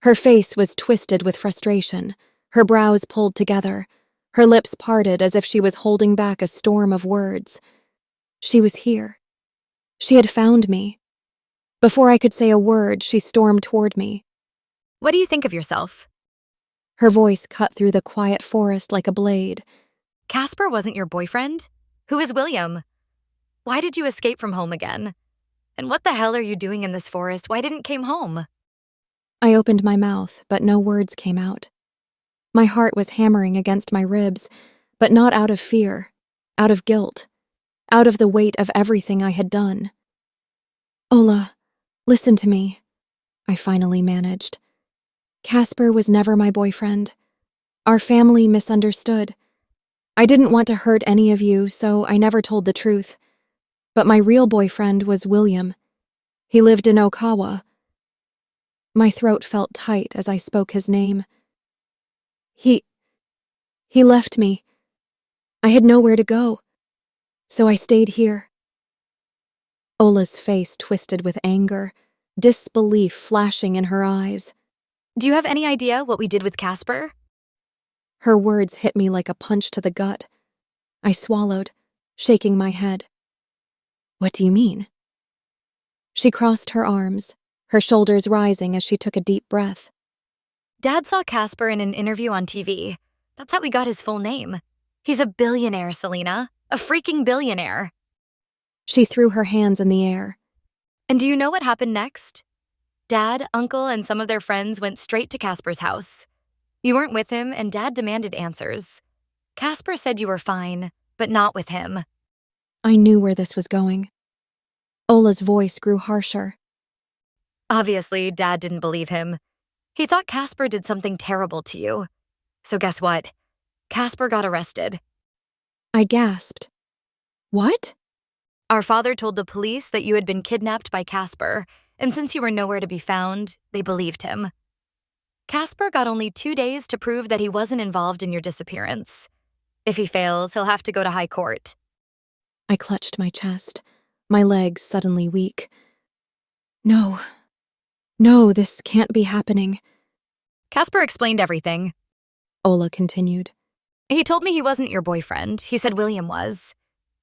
Her face was twisted with frustration, her brows pulled together, her lips parted as if she was holding back a storm of words. She was here. She had found me. Before I could say a word, she stormed toward me. What do you think of yourself? Her voice cut through the quiet forest like a blade. Casper wasn't your boyfriend? Who is William? Why did you escape from home again? And what the hell are you doing in this forest? Why didn't came home? I opened my mouth, but no words came out. My heart was hammering against my ribs, but not out of fear, out of guilt, out of the weight of everything I had done. "Ola, listen to me," I finally managed. "Casper was never my boyfriend. Our family misunderstood. I didn't want to hurt any of you, so I never told the truth. But my real boyfriend was William. He lived in Okawa." My throat felt tight as I spoke his name. He left me. I had nowhere to go, so I stayed here." Ola's face twisted with anger, disbelief flashing in her eyes. Do you have any idea what we did with Casper? Her words hit me like a punch to the gut. I swallowed, shaking my head. "What do you mean?" She crossed her arms, her shoulders rising as she took a deep breath. Dad saw Casper in an interview on TV. That's how we got his full name. He's a billionaire, Selena. A freaking billionaire. She threw her hands in the air. And do you know what happened next? Dad, Uncle, and some of their friends went straight to Casper's house. You weren't with him, and Dad demanded answers. Casper said you were fine, but not with him. I knew where this was going. Ola's voice grew harsher. Obviously, Dad didn't believe him. He thought Casper did something terrible to you. So guess what? Casper got arrested. I gasped. "What?" Our father told the police that you had been kidnapped by Casper, and since you were nowhere to be found, they believed him. Casper got only 2 days to prove that he wasn't involved in your disappearance. If he fails, he'll have to go to high court. I clutched my chest, my legs suddenly weak. No, this can't be happening," Casper explained everything. Ola continued. He told me he wasn't your boyfriend. He said William was.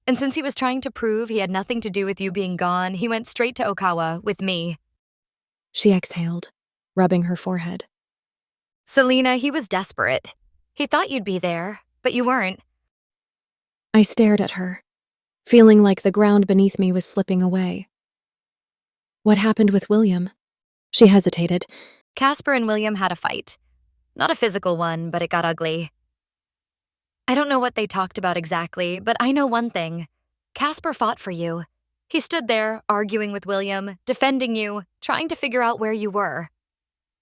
And since he was trying to prove he had nothing to do with you being gone, he went straight to Okawa with me. She exhaled, rubbing her forehead. Selena, he was desperate. He thought you'd be there, but you weren't. I stared at her, feeling like the ground beneath me was slipping away. "What happened with William?" She hesitated. Casper and William had a fight. Not a physical one, but it got ugly. I don't know what they talked about exactly, but I know one thing. Casper fought for you. He stood there, arguing with William, defending you, trying to figure out where you were.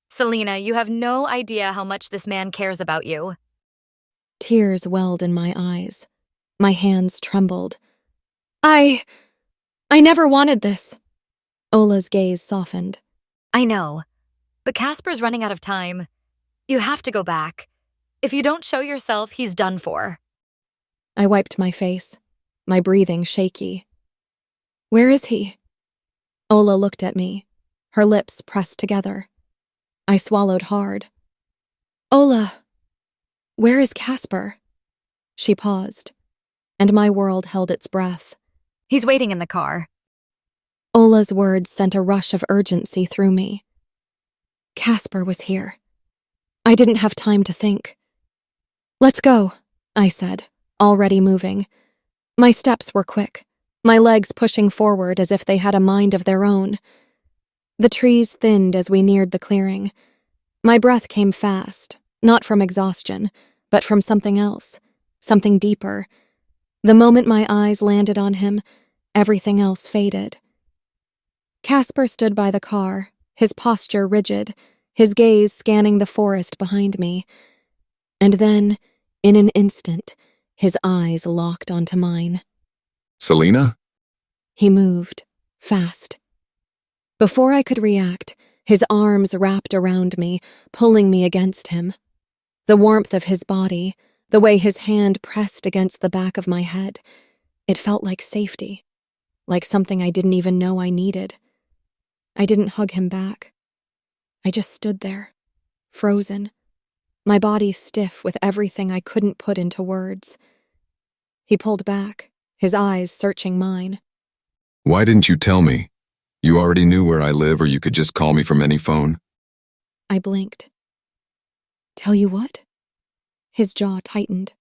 Selena, you have no idea how much this man cares about you. Tears welled in my eyes. My hands trembled. I never wanted this." Ola's gaze softened. I know, but Casper's running out of time. You have to go back. If you don't show yourself, he's done for. I wiped my face, my breathing shaky. "Where is he?" Ola looked at me, her lips pressed together. I swallowed hard. "Ola, where is Casper?" She paused, and my world held its breath. He's waiting in the car. Ola's words sent a rush of urgency through me. Casper was here. I didn't have time to think. "Let's go," I said, already moving. My steps were quick, my legs pushing forward as if they had a mind of their own. The trees thinned as we neared the clearing. My breath came fast, not from exhaustion, but from something else, something deeper. The moment my eyes landed on him, everything else faded. Casper stood by the car, his posture rigid, his gaze scanning the forest behind me. And then, in an instant, His eyes locked onto mine. Selena? He moved, fast. Before I could react, his arms wrapped around me, pulling me against him. The warmth of his body, the way his hand pressed against the back of my head, it felt like safety, like something I didn't even know I needed. I didn't hug him back. I just stood there, frozen, my body stiff with everything I couldn't put into words. He pulled back, his eyes searching mine. Why didn't you tell me? You already knew where I live, or you could just call me from any phone. I blinked. Tell you what? His jaw tightened.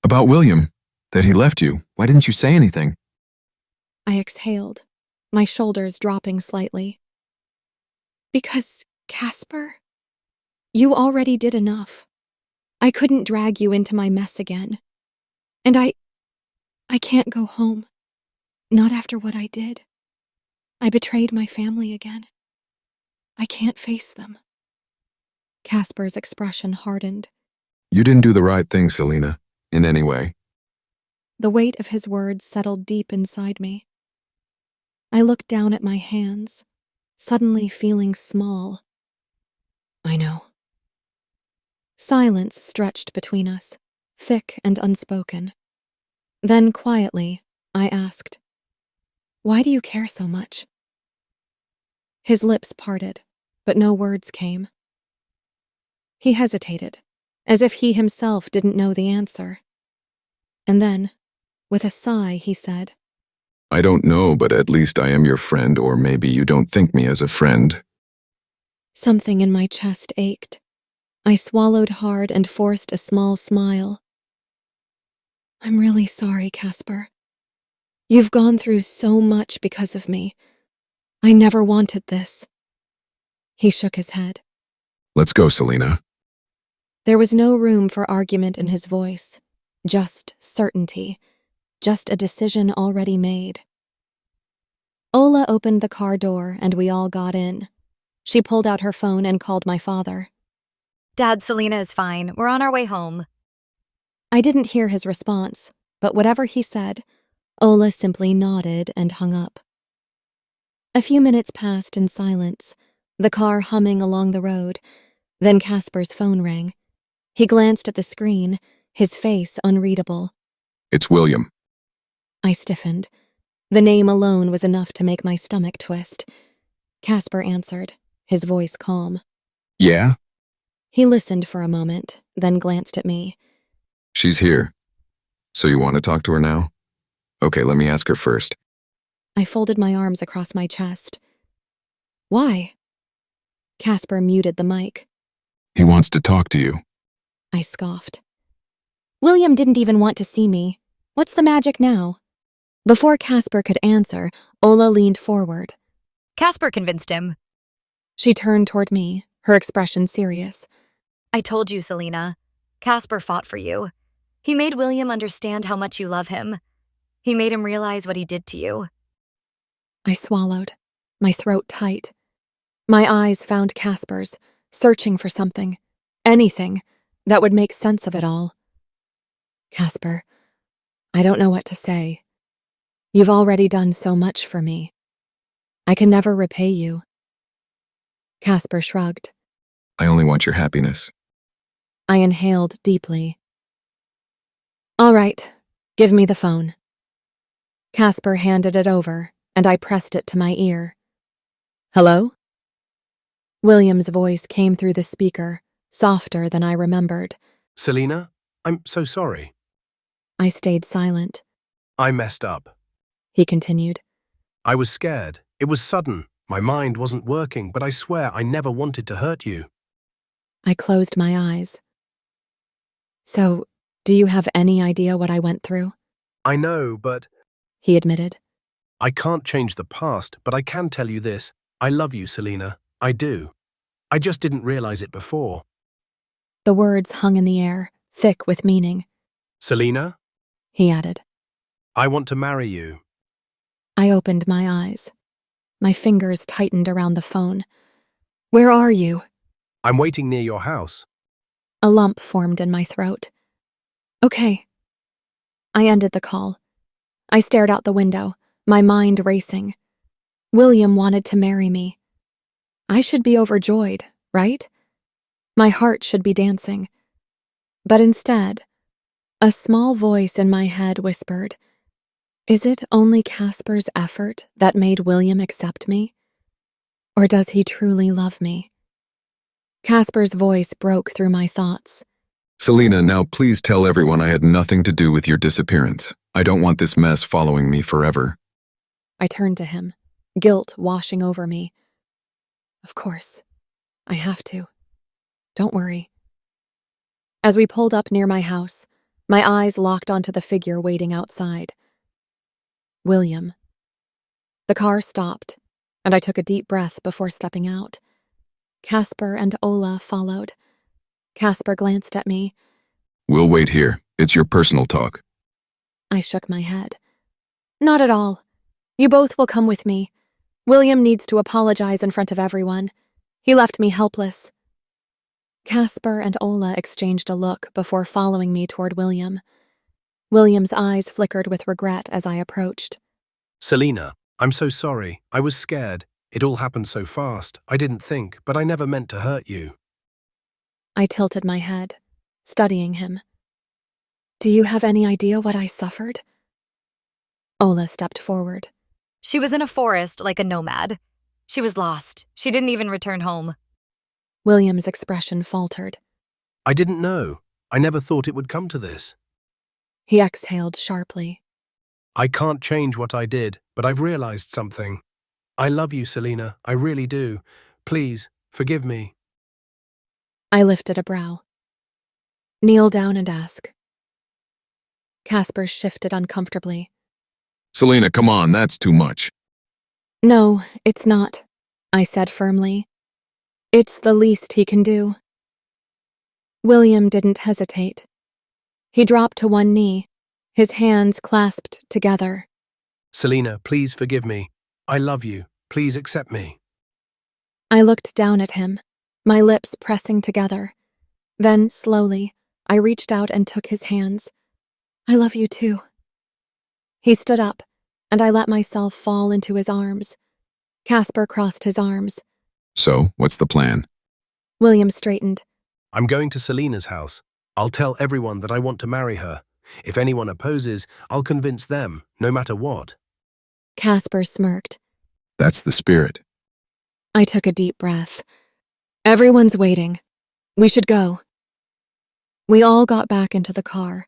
About William, that he left you. Why didn't you say anything? I exhaled, my shoulders dropping slightly. Because, Casper, you already did enough. I couldn't drag you into my mess again. And I can't go home. Not after what I did. I betrayed my family again. I can't face them. Casper's expression hardened. You didn't do the right thing, Selena, in any way. The weight of his words settled deep inside me. I looked down at my hands, suddenly feeling small. I know. Silence stretched between us, thick and unspoken. Then quietly, I asked, "Why do you care so much?" His lips parted, but no words came. He hesitated, as if he himself didn't know the answer. And then, with a sigh, he said, I don't know, but at least I am your friend, or maybe you don't think me as a friend. Something in my chest ached. I swallowed hard and forced a small smile. I'm really sorry, Casper. You've gone through so much because of me. I never wanted this. He shook his head. Let's go, Selena. There was no room for argument in his voice, just certainty, just a decision already made. Ola opened the car door and we all got in. She pulled out her phone and called my father. Dad, Selena is fine. We're on our way home. I didn't hear his response, but whatever he said, Ola simply nodded and hung up. A few minutes passed in silence, the car humming along the road. Then Casper's phone rang. He glanced at the screen, his face unreadable. It's William. I stiffened. The name alone was enough to make my stomach twist. Casper answered, his voice calm. Yeah? He listened for a moment, then glanced at me. She's here. So you want to talk to her now? Okay, let me ask her first. I folded my arms across my chest. Why? Casper muted the mic. He wants to talk to you. I scoffed. William didn't even want to see me. What's the magic now? Before Casper could answer, Ola leaned forward. Casper convinced him. She turned toward me, her expression serious. I told you, Selena. Casper fought for you. He made William understand how much you love him. He made him realize what he did to you. I swallowed, my throat tight. My eyes found Casper's, searching for something, anything, that would make sense of it all. Casper, I don't know what to say. You've already done so much for me. I can never repay you. Casper shrugged. I only want your happiness. I inhaled deeply. All right, give me the phone. Casper handed it over, and I pressed it to my ear. Hello? William's voice came through the speaker, softer than I remembered. Selena, I'm so sorry. I stayed silent. I messed up. He continued. I was scared. It was sudden. My mind wasn't working, but I swear I never wanted to hurt you. I closed my eyes. So, do you have any idea what I went through? I know, but He admitted. I can't change the past, but I can tell you this. I love you, Selena. I do. I just didn't realize it before. The words hung in the air, thick with meaning. Selena, He added. I want to marry you. I opened my eyes. My fingers tightened around the phone. Where are you? I'm waiting near your house. A lump formed in my throat. Okay, I ended the call. I stared out the window, my mind racing. William wanted to marry me. I should be overjoyed, right? My heart should be dancing. But instead, a small voice in my head whispered, "Is it only Casper's effort that made William accept me? Or does he truly love me?" Casper's voice broke through my thoughts. Selena, now please tell everyone I had nothing to do with your disappearance. I don't want this mess following me forever. I turned to him, guilt washing over me. Of course, I have to. Don't worry. As we pulled up near my house, my eyes locked onto the figure waiting outside. William. The car stopped, and I took a deep breath before stepping out. Casper and Ola followed. Casper glanced at me. We'll wait here. It's your personal talk. I shook my head. Not at all. You both will come with me. William needs to apologize in front of everyone. He left me helpless. Casper and Ola exchanged a look before following me toward William. William's eyes flickered with regret as I approached. Selena, I'm so sorry. I was scared. It all happened so fast. I didn't think, but I never meant to hurt you. I tilted my head, studying him. Do you have any idea what I suffered? Ola stepped forward. She was in a forest like a nomad. She was lost. She didn't even return home. William's expression faltered. I didn't know. I never thought it would come to this. He exhaled sharply. I can't change what I did, but I've realized something. I love you, Selena. I really do. Please, forgive me. I lifted a brow. Kneel down and ask. Casper shifted uncomfortably. Selena, come on, that's too much. No, it's not, I said firmly. It's the least he can do. William didn't hesitate. He dropped to one knee, his hands clasped together. Selena, please forgive me. I love you. Please accept me. I looked down at him, my lips pressing together. Then, slowly, I reached out and took his hands. I love you too. He stood up, and I let myself fall into his arms. Casper crossed his arms. So, what's the plan? William straightened. I'm going to Selena's house. I'll tell everyone that I want to marry her. If anyone opposes, I'll convince them, no matter what. Casper smirked. That's the spirit. I took a deep breath. Everyone's waiting. We should go. We all got back into the car.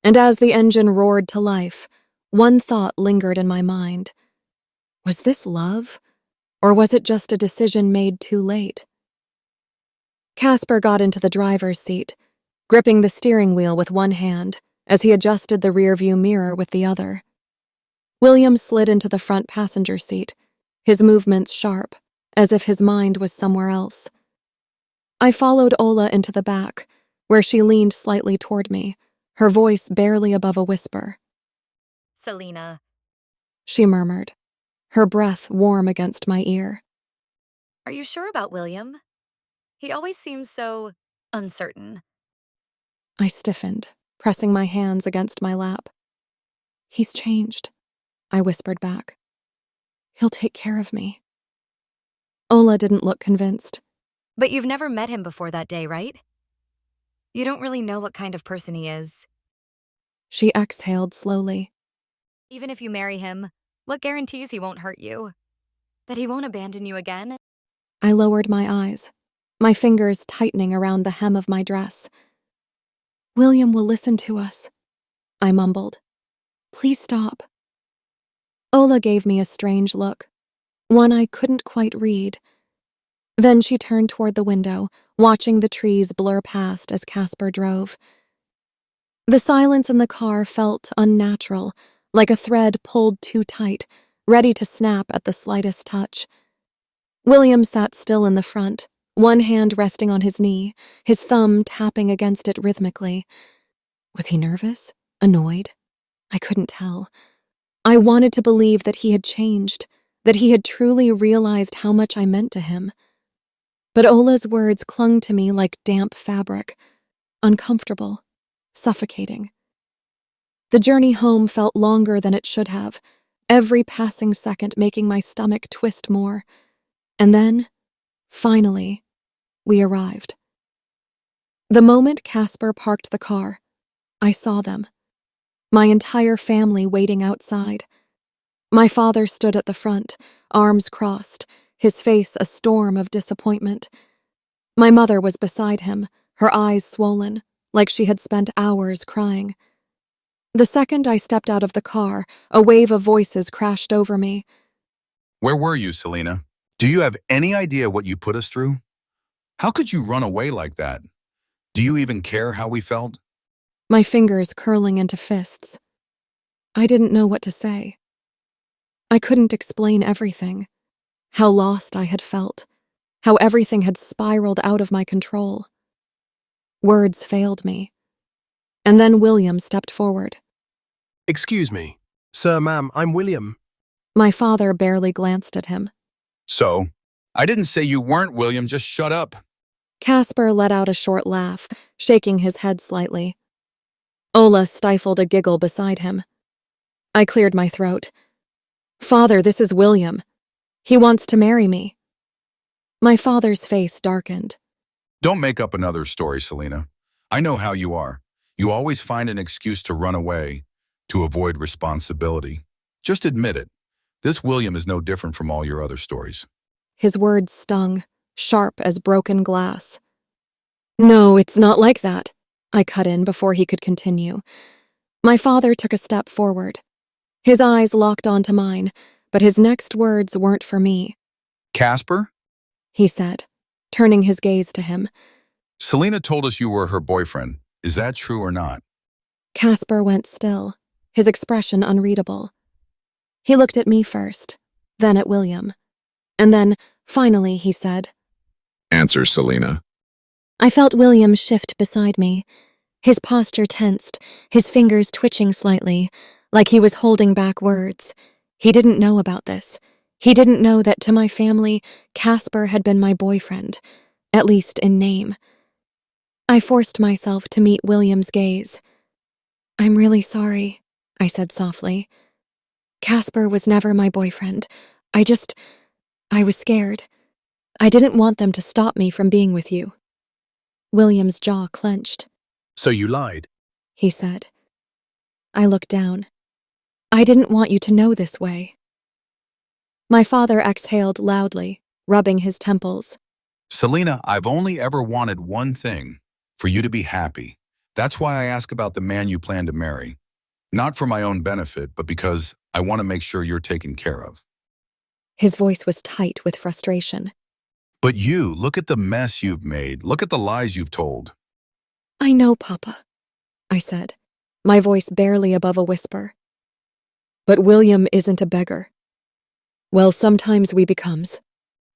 And as the engine roared to life, one thought lingered in my mind. Was this love? Or was it just a decision made too late? Casper got into the driver's seat, gripping the steering wheel with one hand as he adjusted the rearview mirror with the other. William slid into the front passenger seat, his movements sharp, as if his mind was somewhere else. I followed Ola into the back, where she leaned slightly toward me, her voice barely above a whisper. Selena. She murmured, her breath warm against my ear. Are you sure about William? He always seems so uncertain. I stiffened, pressing my hands against my lap. He's changed, I whispered back. He'll take care of me. Ola didn't look convinced. But you've never met him before that day, right? You don't really know what kind of person he is. She exhaled slowly. Even if you marry him, what guarantees he won't hurt you? That he won't abandon you again? I lowered my eyes, my fingers tightening around the hem of my dress. William will listen to us, I mumbled. Please stop. Ola gave me a strange look, one I couldn't quite read. Then she turned toward the window, watching the trees blur past as Casper drove. The silence in the car felt unnatural, like a thread pulled too tight, ready to snap at the slightest touch. William sat still in the front, one hand resting on his knee, his thumb tapping against it rhythmically. Was he nervous? Annoyed? I couldn't tell. I wanted to believe that he had changed, that he had truly realized how much I meant to him. But Ola's words clung to me like damp fabric, uncomfortable, suffocating. The journey home felt longer than it should have, every passing second making my stomach twist more. And then, finally, we arrived. The moment Casper parked the car, I saw them. My entire family waiting outside. My father stood at the front, arms crossed, his face a storm of disappointment. My mother was beside him, her eyes swollen, like she had spent hours crying. The second I stepped out of the car, a wave of voices crashed over me. Where were you, Selena? Do you have any idea what you put us through? How could you run away like that? Do you even care how we felt? My fingers curling into fists. I didn't know what to say. I couldn't explain everything. How lost I had felt. How everything had spiraled out of my control. Words failed me. And then William stepped forward. Excuse me. Sir, ma'am, I'm William. My father barely glanced at him. So, I didn't say you weren't, William, just shut up. Casper let out a short laugh, shaking his head slightly. Ola stifled a giggle beside him. I cleared my throat. Father, this is William. He wants to marry me. My father's face darkened. Don't make up another story, Selena. I know how you are. You always find an excuse to run away, to avoid responsibility. Just admit it. This William is no different from all your other stories. His words stung, sharp as broken glass. No, it's not like that, I cut in before he could continue. My father took a step forward. His eyes locked onto mine, but his next words weren't for me. Casper? He said, turning his gaze to him. Selena told us you were her boyfriend. Is that true or not? Casper went still, his expression unreadable. He looked at me first, then at William. And then, finally, he said, Answer, Selena. I felt William shift beside me, his posture tensed, his fingers twitching slightly, like he was holding back words. He didn't know about this. He didn't know that to my family, Casper had been my boyfriend, at least in name. I forced myself to meet William's gaze. I'm really sorry, I said softly. Casper was never my boyfriend. I was scared. I didn't want them to stop me from being with you. William's jaw clenched. So you lied? He said. I looked down. I didn't want you to know this way. My father exhaled loudly, rubbing his temples. Selena, I've only ever wanted one thing, for you to be happy. That's why I ask about the man you plan to marry. Not for my own benefit, but because I want to make sure you're taken care of. His voice was tight with frustration. But you, look at the mess you've made. Look at the lies you've told. I know, Papa, I said, my voice barely above a whisper. But William isn't a beggar. Well, sometimes we becomes.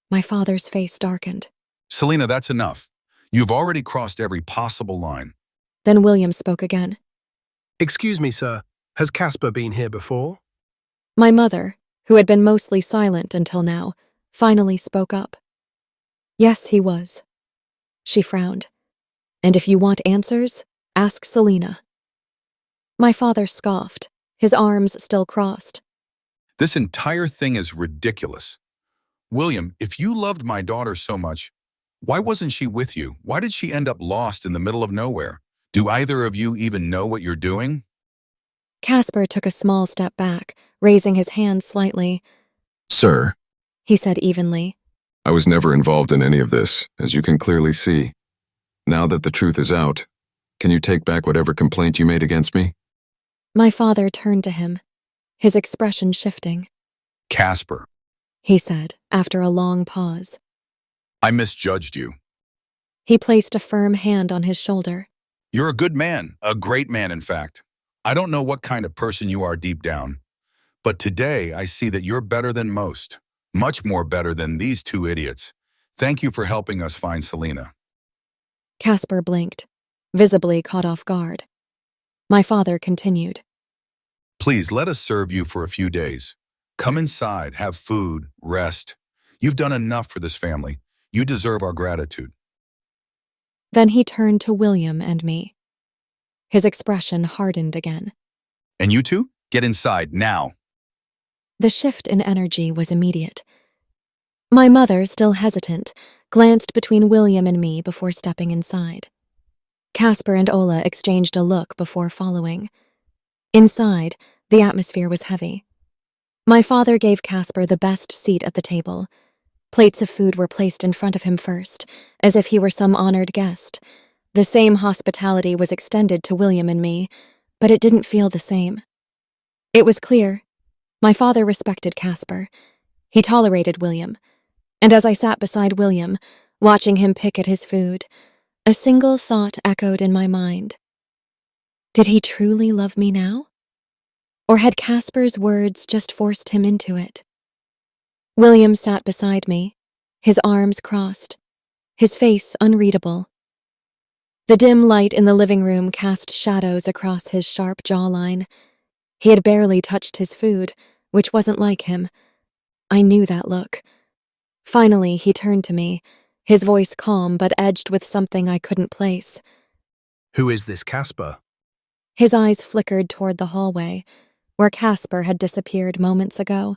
My father's face darkened. Selena, that's enough. You've already crossed every possible line. Then William spoke again. Excuse me, sir. Has Casper been here before? My mother, who had been mostly silent until now, finally spoke up. Yes, he was. She frowned. And if you want answers, ask Selena. My father scoffed, his arms still crossed. This entire thing is ridiculous. William, if you loved my daughter so much, why wasn't she with you? Why did she end up lost in the middle of nowhere? Do either of you even know what you're doing? Casper took a small step back, raising his hand slightly. Sir, He said evenly. I was never involved in any of this, as you can clearly see. Now that the truth is out, can you take back whatever complaint you made against me? My father turned to him, his expression shifting. Casper, He said, after a long pause. I misjudged you. He placed a firm hand on his shoulder. You're a good man, a great man, in fact. I don't know what kind of person you are deep down, but today I see that you're better than most, much more better than these two idiots. Thank you for helping us find Selena. Casper blinked, visibly caught off guard. My father continued. Please let us serve you for a few days. Come inside, have food, rest. You've done enough for this family. You deserve our gratitude. Then he turned to William and me. His expression hardened again. And you two, get inside, now. The shift in energy was immediate. My mother, still hesitant, glanced between William and me before stepping inside. Casper and Ola exchanged a look before following. Inside, the atmosphere was heavy. My father gave Casper the best seat at the table. Plates of food were placed in front of him first, as if he were some honored guest. The same hospitality was extended to William and me, but it didn't feel the same. It was clear. My father respected Casper. He tolerated William. And as I sat beside William, watching him pick at his food, a single thought echoed in my mind. Did he truly love me now? Or had Casper's words just forced him into it? William sat beside me, his arms crossed, his face unreadable. The dim light in the living room cast shadows across his sharp jawline. He had barely touched his food, which wasn't like him. I knew that look. Finally, he turned to me, his voice calm but edged with something I couldn't place. Who is this Casper? His eyes flickered toward the hallway, where Casper had disappeared moments ago.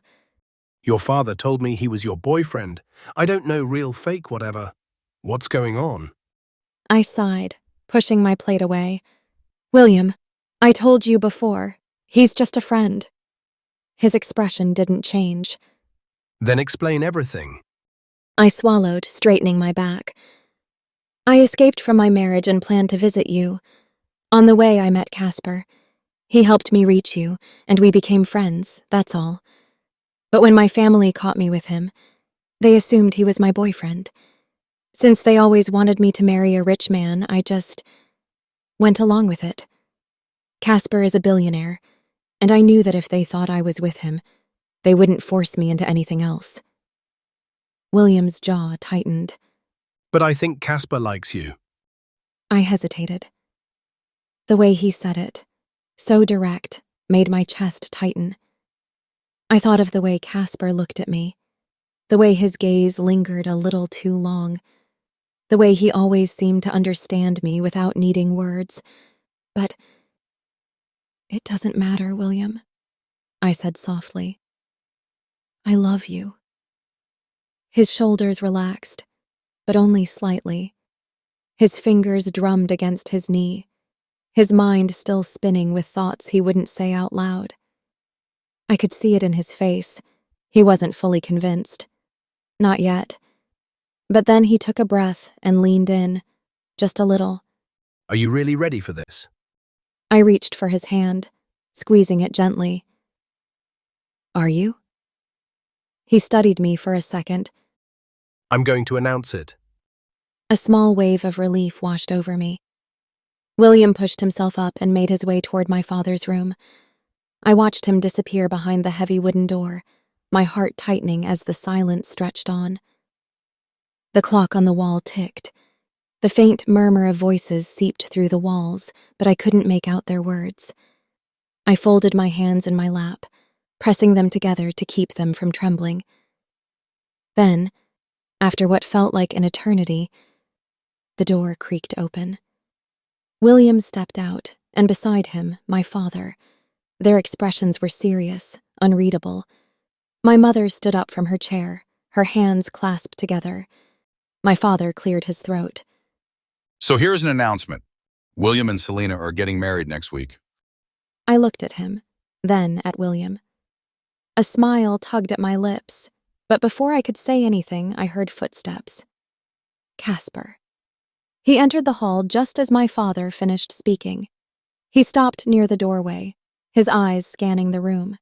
Your father told me he was your boyfriend. I don't know real fake whatever. What's going on? I sighed, pushing my plate away. William, I told you before, he's just a friend. His expression didn't change. Then explain everything. I swallowed, straightening my back. I escaped from my marriage and planned to visit you. On the way, I met Casper. He helped me reach you, and we became friends, that's all. But when my family caught me with him, they assumed he was my boyfriend. Since they always wanted me to marry a rich man, I just went along with it. Casper is a billionaire, and I knew that if they thought I was with him, they wouldn't force me into anything else. William's jaw tightened. But I think Casper likes you. I hesitated. The way he said it, so direct, made my chest tighten. I thought of the way Casper looked at me, the way his gaze lingered a little too long, the way he always seemed to understand me without needing words. But it doesn't matter, William, I said softly. I love you. His shoulders relaxed, but only slightly. His fingers drummed against his knee, his mind still spinning with thoughts he wouldn't say out loud. I could see it in his face. He wasn't fully convinced. Not yet. But then he took a breath and leaned in, just a little. Are you really ready for this? I reached for his hand, squeezing it gently. Are you? He studied me for a second. I'm going to announce it. A small wave of relief washed over me. William pushed himself up and made his way toward my father's room. I watched him disappear behind the heavy wooden door, my heart tightening as the silence stretched on. The clock on the wall ticked. The faint murmur of voices seeped through the walls, but I couldn't make out their words. I folded my hands in my lap, pressing them together to keep them from trembling. Then, after what felt like an eternity, the door creaked open. William stepped out, and beside him, my father. Their expressions were serious, unreadable. My mother stood up from her chair, her hands clasped together. My father cleared his throat. So here's an announcement. William and Selena are getting married next week. I looked at him, then at William. A smile tugged at my lips, but before I could say anything, I heard footsteps. Casper. He entered the hall just as my father finished speaking. He stopped near the doorway, his eyes scanning the room.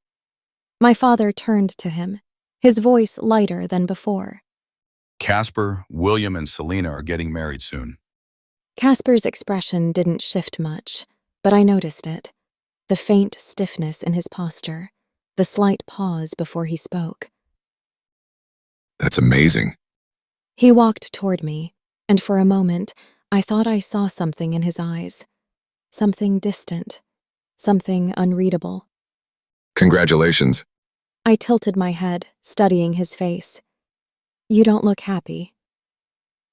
My father turned to him, his voice lighter than before. Casper, William, and Selena are getting married soon. Casper's expression didn't shift much, but I noticed it. The faint stiffness in his posture, the slight pause before he spoke. That's amazing. He walked toward me, and for a moment, I thought I saw something in his eyes. Something distant, something unreadable. Congratulations. I tilted my head, studying his face. You don't look happy.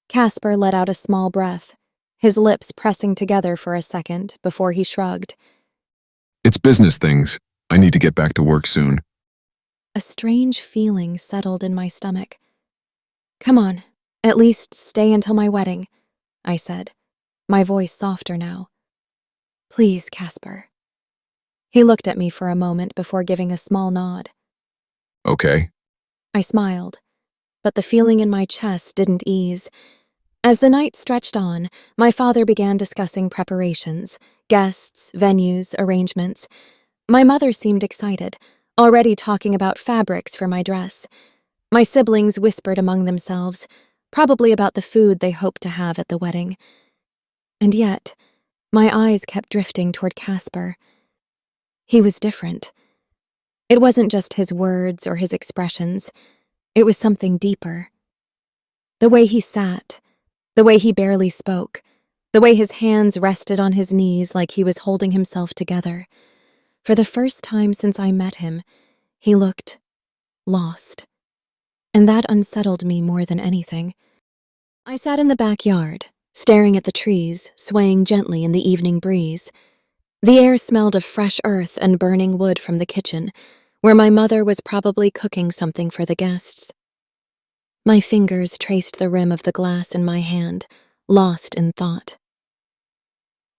Casper let out a small breath, his lips pressing together for a second before he shrugged. It's business things. I need to get back to work soon. A strange feeling settled in my stomach. Come on, at least stay until my wedding, I said, my voice softer now. Please, Casper. He looked at me for a moment before giving a small nod. Okay. I smiled, but the feeling in my chest didn't ease. As the night stretched on, my father began discussing preparations, guests, venues, arrangements. My mother seemed excited, already talking about fabrics for my dress. My siblings whispered among themselves, probably about the food they hoped to have at the wedding. And yet, my eyes kept drifting toward Casper. He was different. It wasn't just his words or his expressions. It was something deeper. The way he sat, the way he barely spoke, the way his hands rested on his knees like he was holding himself together. For the first time since I met him, he looked lost. And that unsettled me more than anything. I sat in the backyard, staring at the trees, swaying gently in the evening breeze. The air smelled of fresh earth and burning wood from the kitchen, where my mother was probably cooking something for the guests. My fingers traced the rim of the glass in my hand, lost in thought.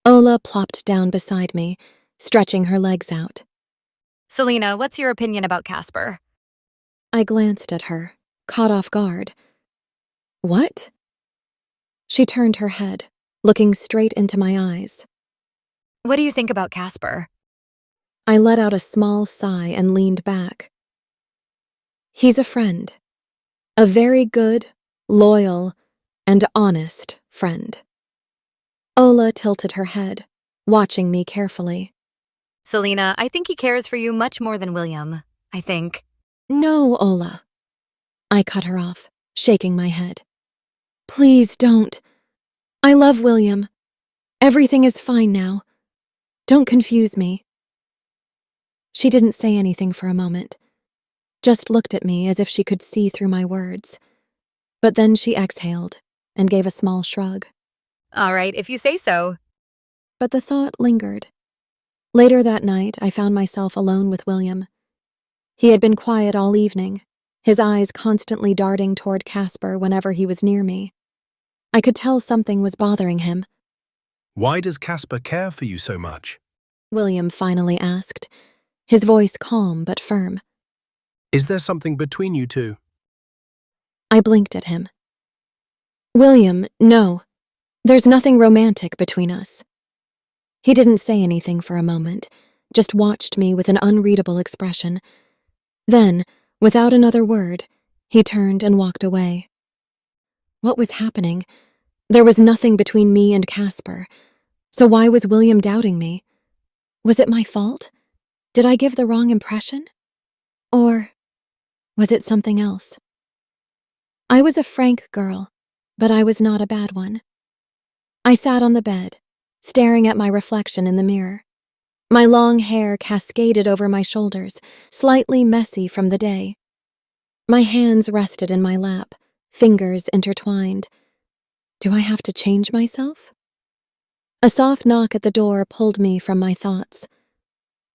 Ola plopped down beside me, stretching her legs out. Selena, what's your opinion about Casper? I glanced at her, caught off guard. What? She turned her head, looking straight into my eyes. What do you think about Casper? I let out a small sigh and leaned back. He's a friend. A very good, loyal, and honest friend. Ola tilted her head, watching me carefully. Selena, I think he cares for you much more than William. I think. No, Ola. I cut her off, shaking my head. Please don't. I love William. Everything is fine now. Don't confuse me. She didn't say anything for a moment, just looked at me as if she could see through my words. But then she exhaled and gave a small shrug. All right, if you say so. But the thought lingered. Later that night, I found myself alone with William. He had been quiet all evening, his eyes constantly darting toward Casper whenever he was near me. I could tell something was bothering him. Why does Casper care for you so much? William finally asked, his voice calm but firm. Is there something between you two? I blinked at him. William, no. There's nothing romantic between us. He didn't say anything for a moment, just watched me with an unreadable expression. Then, without another word, he turned and walked away. What was happening? There was nothing between me and Casper. So why was William doubting me? Was it my fault? Did I give the wrong impression? Or was it something else? I was a frank girl, but I was not a bad one. I sat on the bed, staring at my reflection in the mirror. My long hair cascaded over my shoulders, slightly messy from the day. My hands rested in my lap, fingers intertwined. Do I have to change myself? A soft knock at the door pulled me from my thoughts.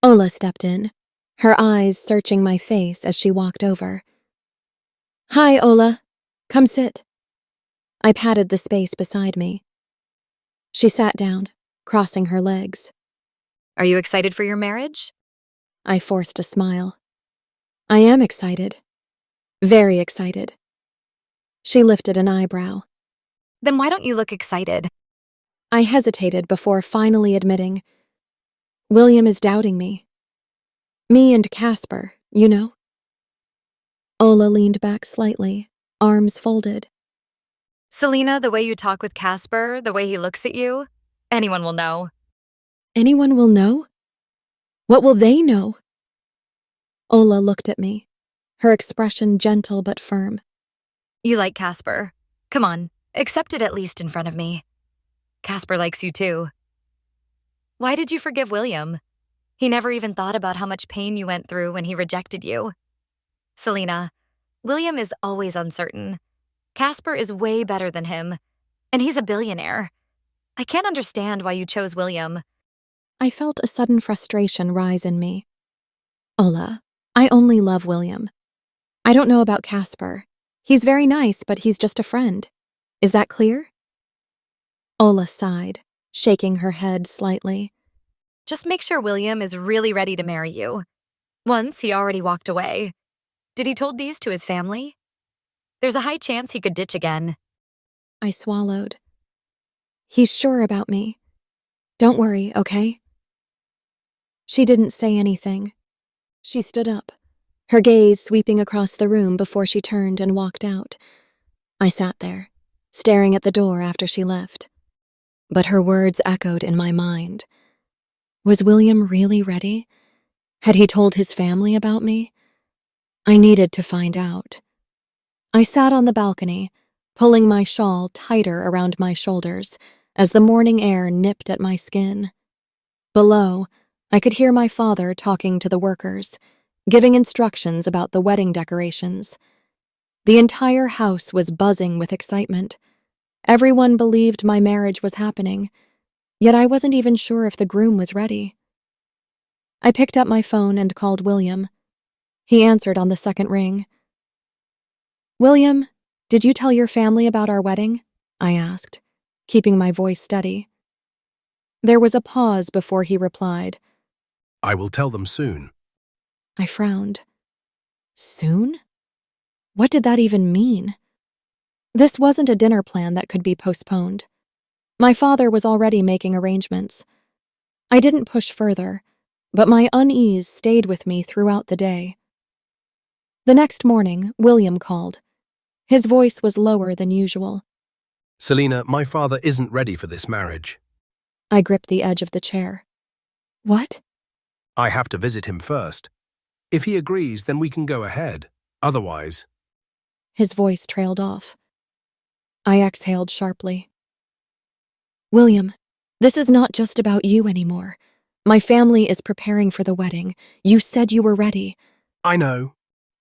Ola stepped in, her eyes searching my face as she walked over. Hi, Ola. Come sit. I patted the space beside me. She sat down, crossing her legs. Are you excited for your marriage? I forced a smile. I am excited. Very excited. She lifted an eyebrow. Then why don't you look excited? I hesitated before finally admitting, William is doubting me. Me and Casper, you know? Ola leaned back slightly, arms folded. Selena, the way you talk with Casper, the way he looks at you, anyone will know. Anyone will know? What will they know? Ola looked at me, her expression gentle but firm. You like Casper. Come on, accept it at least in front of me. Casper likes you too. Why did you forgive William? He never even thought about how much pain you went through when he rejected you. Selena, William is always uncertain. Casper is way better than him, and he's a billionaire. I can't understand why you chose William. I felt a sudden frustration rise in me. Ola, I only love William. I don't know about Casper. He's very nice, but he's just a friend. Is that clear? Ola sighed, shaking her head slightly. Just make sure William is really ready to marry you. Once he already walked away. Did he told these to his family? There's a high chance he could ditch again. I swallowed. He's sure about me. Don't worry, okay? She didn't say anything. She stood up, her gaze sweeping across the room before she turned and walked out. I sat there, staring at the door after she left. But her words echoed in my mind. Was William really ready? Had he told his family about me? I needed to find out. I sat on the balcony, pulling my shawl tighter around my shoulders as the morning air nipped at my skin. Below, I could hear my father talking to the workers, giving instructions about the wedding decorations. The entire house was buzzing with excitement. Everyone believed my marriage was happening, yet I wasn't even sure if the groom was ready. I picked up my phone and called William. He answered on the second ring. William, did you tell your family about our wedding? I asked, keeping my voice steady. There was a pause before he replied. I will tell them soon. I frowned. Soon? What did that even mean? This wasn't a dinner plan that could be postponed. My father was already making arrangements. I didn't push further, but my unease stayed with me throughout the day. The next morning, William called. His voice was lower than usual. Selina, my father isn't ready for this marriage. I gripped the edge of the chair. What? I have to visit him first. If he agrees, then we can go ahead. Otherwise... His voice trailed off. I exhaled sharply. William, this is not just about you anymore. My family is preparing for the wedding. You said you were ready. I know.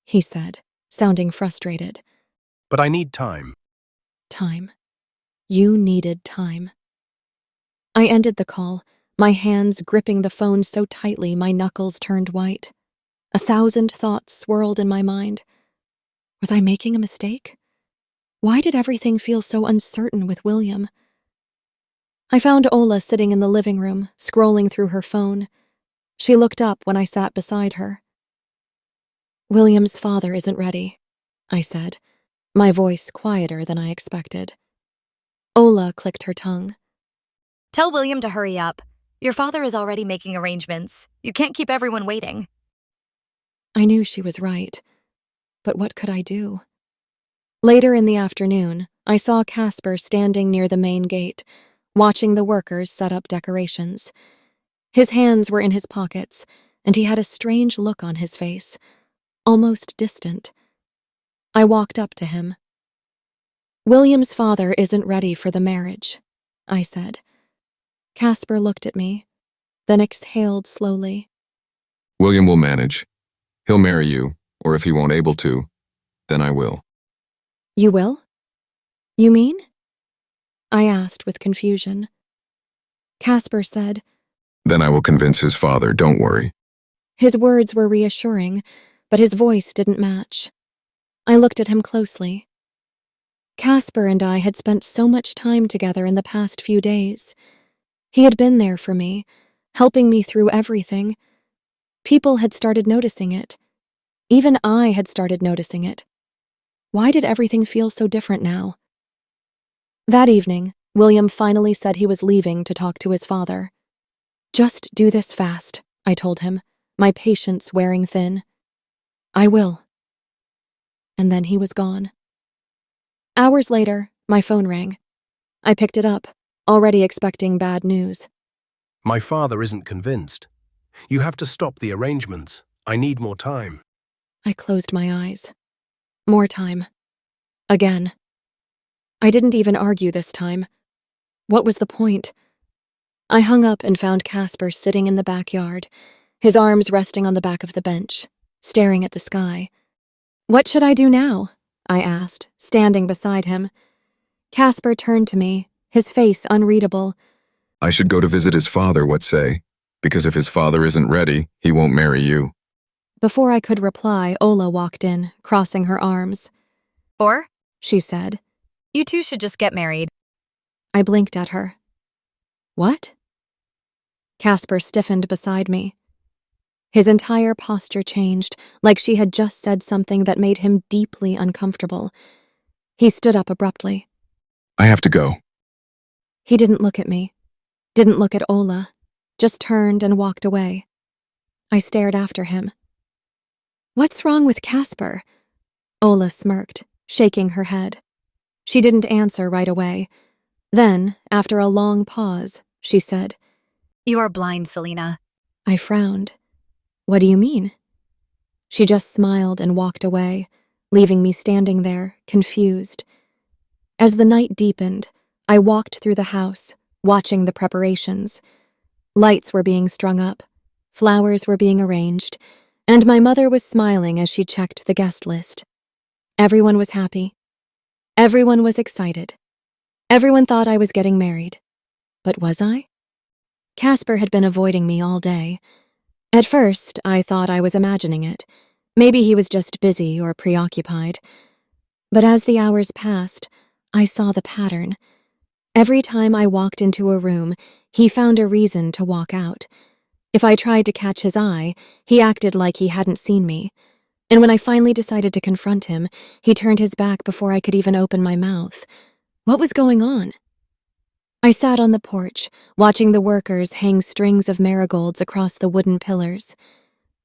He said, sounding frustrated. But I need time. Time. You needed time. I ended the call, my hands gripping the phone so tightly my knuckles turned white. 1,000 thoughts swirled in my mind. Was I making a mistake? Why did everything feel so uncertain with William? I found Ola sitting in the living room, scrolling through her phone. She looked up when I sat beside her. William's father isn't ready, I said, my voice quieter than I expected. Ola clicked her tongue. Tell William to hurry up. Your father is already making arrangements. You can't keep everyone waiting. I knew she was right, but what could I do? Later in the afternoon, I saw Casper standing near the main gate, watching the workers set up decorations. His hands were in his pockets, and he had a strange look on his face, almost distant. I walked up to him. William's father isn't ready for the marriage, I said. Casper looked at me, then exhaled slowly. William will manage. He'll marry you, or if he won't able to, then I will. You will? You mean? I asked with confusion. Casper said, Then I will convince his father, don't worry. His words were reassuring, but his voice didn't match. I looked at him closely. Casper and I had spent so much time together in the past few days. He had been there for me, helping me through everything. People had started noticing it. Even I had started noticing it. Why did everything feel so different now? That evening, William finally said he was leaving to talk to his father. Just do this fast, I told him, my patience wearing thin. I will. And then he was gone. Hours later, my phone rang. I picked it up, already expecting bad news. My father isn't convinced. You have to stop the arrangements. I need more time. I closed my eyes. More time. Again. I didn't even argue this time. What was the point? I hung up and found Casper sitting in the backyard, his arms resting on the back of the bench, staring at the sky. What should I do now? I asked, standing beside him. Casper turned to me, his face unreadable. I should go to visit his father, what say? Because if his father isn't ready, he won't marry you. Before I could reply, Ola walked in, crossing her arms. Or, She said. you two should just get married. I blinked at her. What? Casper stiffened beside me. His entire posture changed, like she had just said something that made him deeply uncomfortable. He stood up abruptly. I have to go. He didn't look at me, didn't look at Ola, just turned and walked away. I stared after him. What's wrong with Casper? Ola smirked, shaking her head. She didn't answer right away. Then, after a long pause, she said, You are blind, Selena. I frowned. What do you mean? She just smiled and walked away, leaving me standing there, confused. As the night deepened, I walked through the house, watching the preparations. Lights were being strung up, flowers were being arranged, and my mother was smiling as she checked the guest list. Everyone was happy. Everyone was excited. Everyone thought I was getting married. But was I? Casper had been avoiding me all day. At first, I thought I was imagining it. Maybe he was just busy or preoccupied. But as the hours passed, I saw the pattern. Every time I walked into a room, he found a reason to walk out. If I tried to catch his eye, he acted like he hadn't seen me. And when I finally decided to confront him, he turned his back before I could even open my mouth. What was going on? I sat on the porch, watching the workers hang strings of marigolds across the wooden pillars.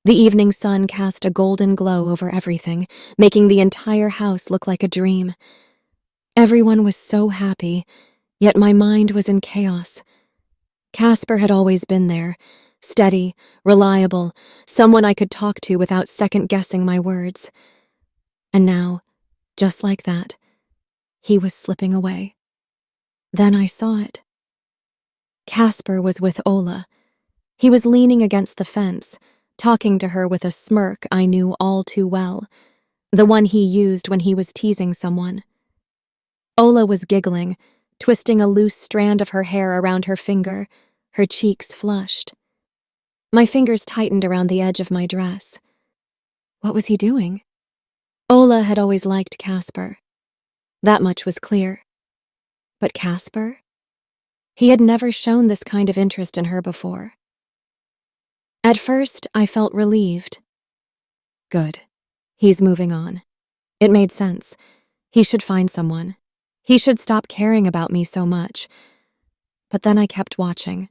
The evening sun cast a golden glow over everything, making the entire house look like a dream. Everyone was so happy, yet my mind was in chaos. Casper had always been there, steady, reliable, someone I could talk to without second-guessing my words. And now, just like that, he was slipping away. Then I saw it. Casper was with Ola. He was leaning against the fence, talking to her with a smirk I knew all too well, the one he used when he was teasing someone. Ola was giggling, twisting a loose strand of her hair around her finger, her cheeks flushed. My fingers tightened around the edge of my dress. What was he doing? Ola had always liked Casper. That much was clear. But Casper? He had never shown this kind of interest in her before. At first, I felt relieved. Good. He's moving on. It made sense. He should find someone. He should stop caring about me so much. But then I kept watching.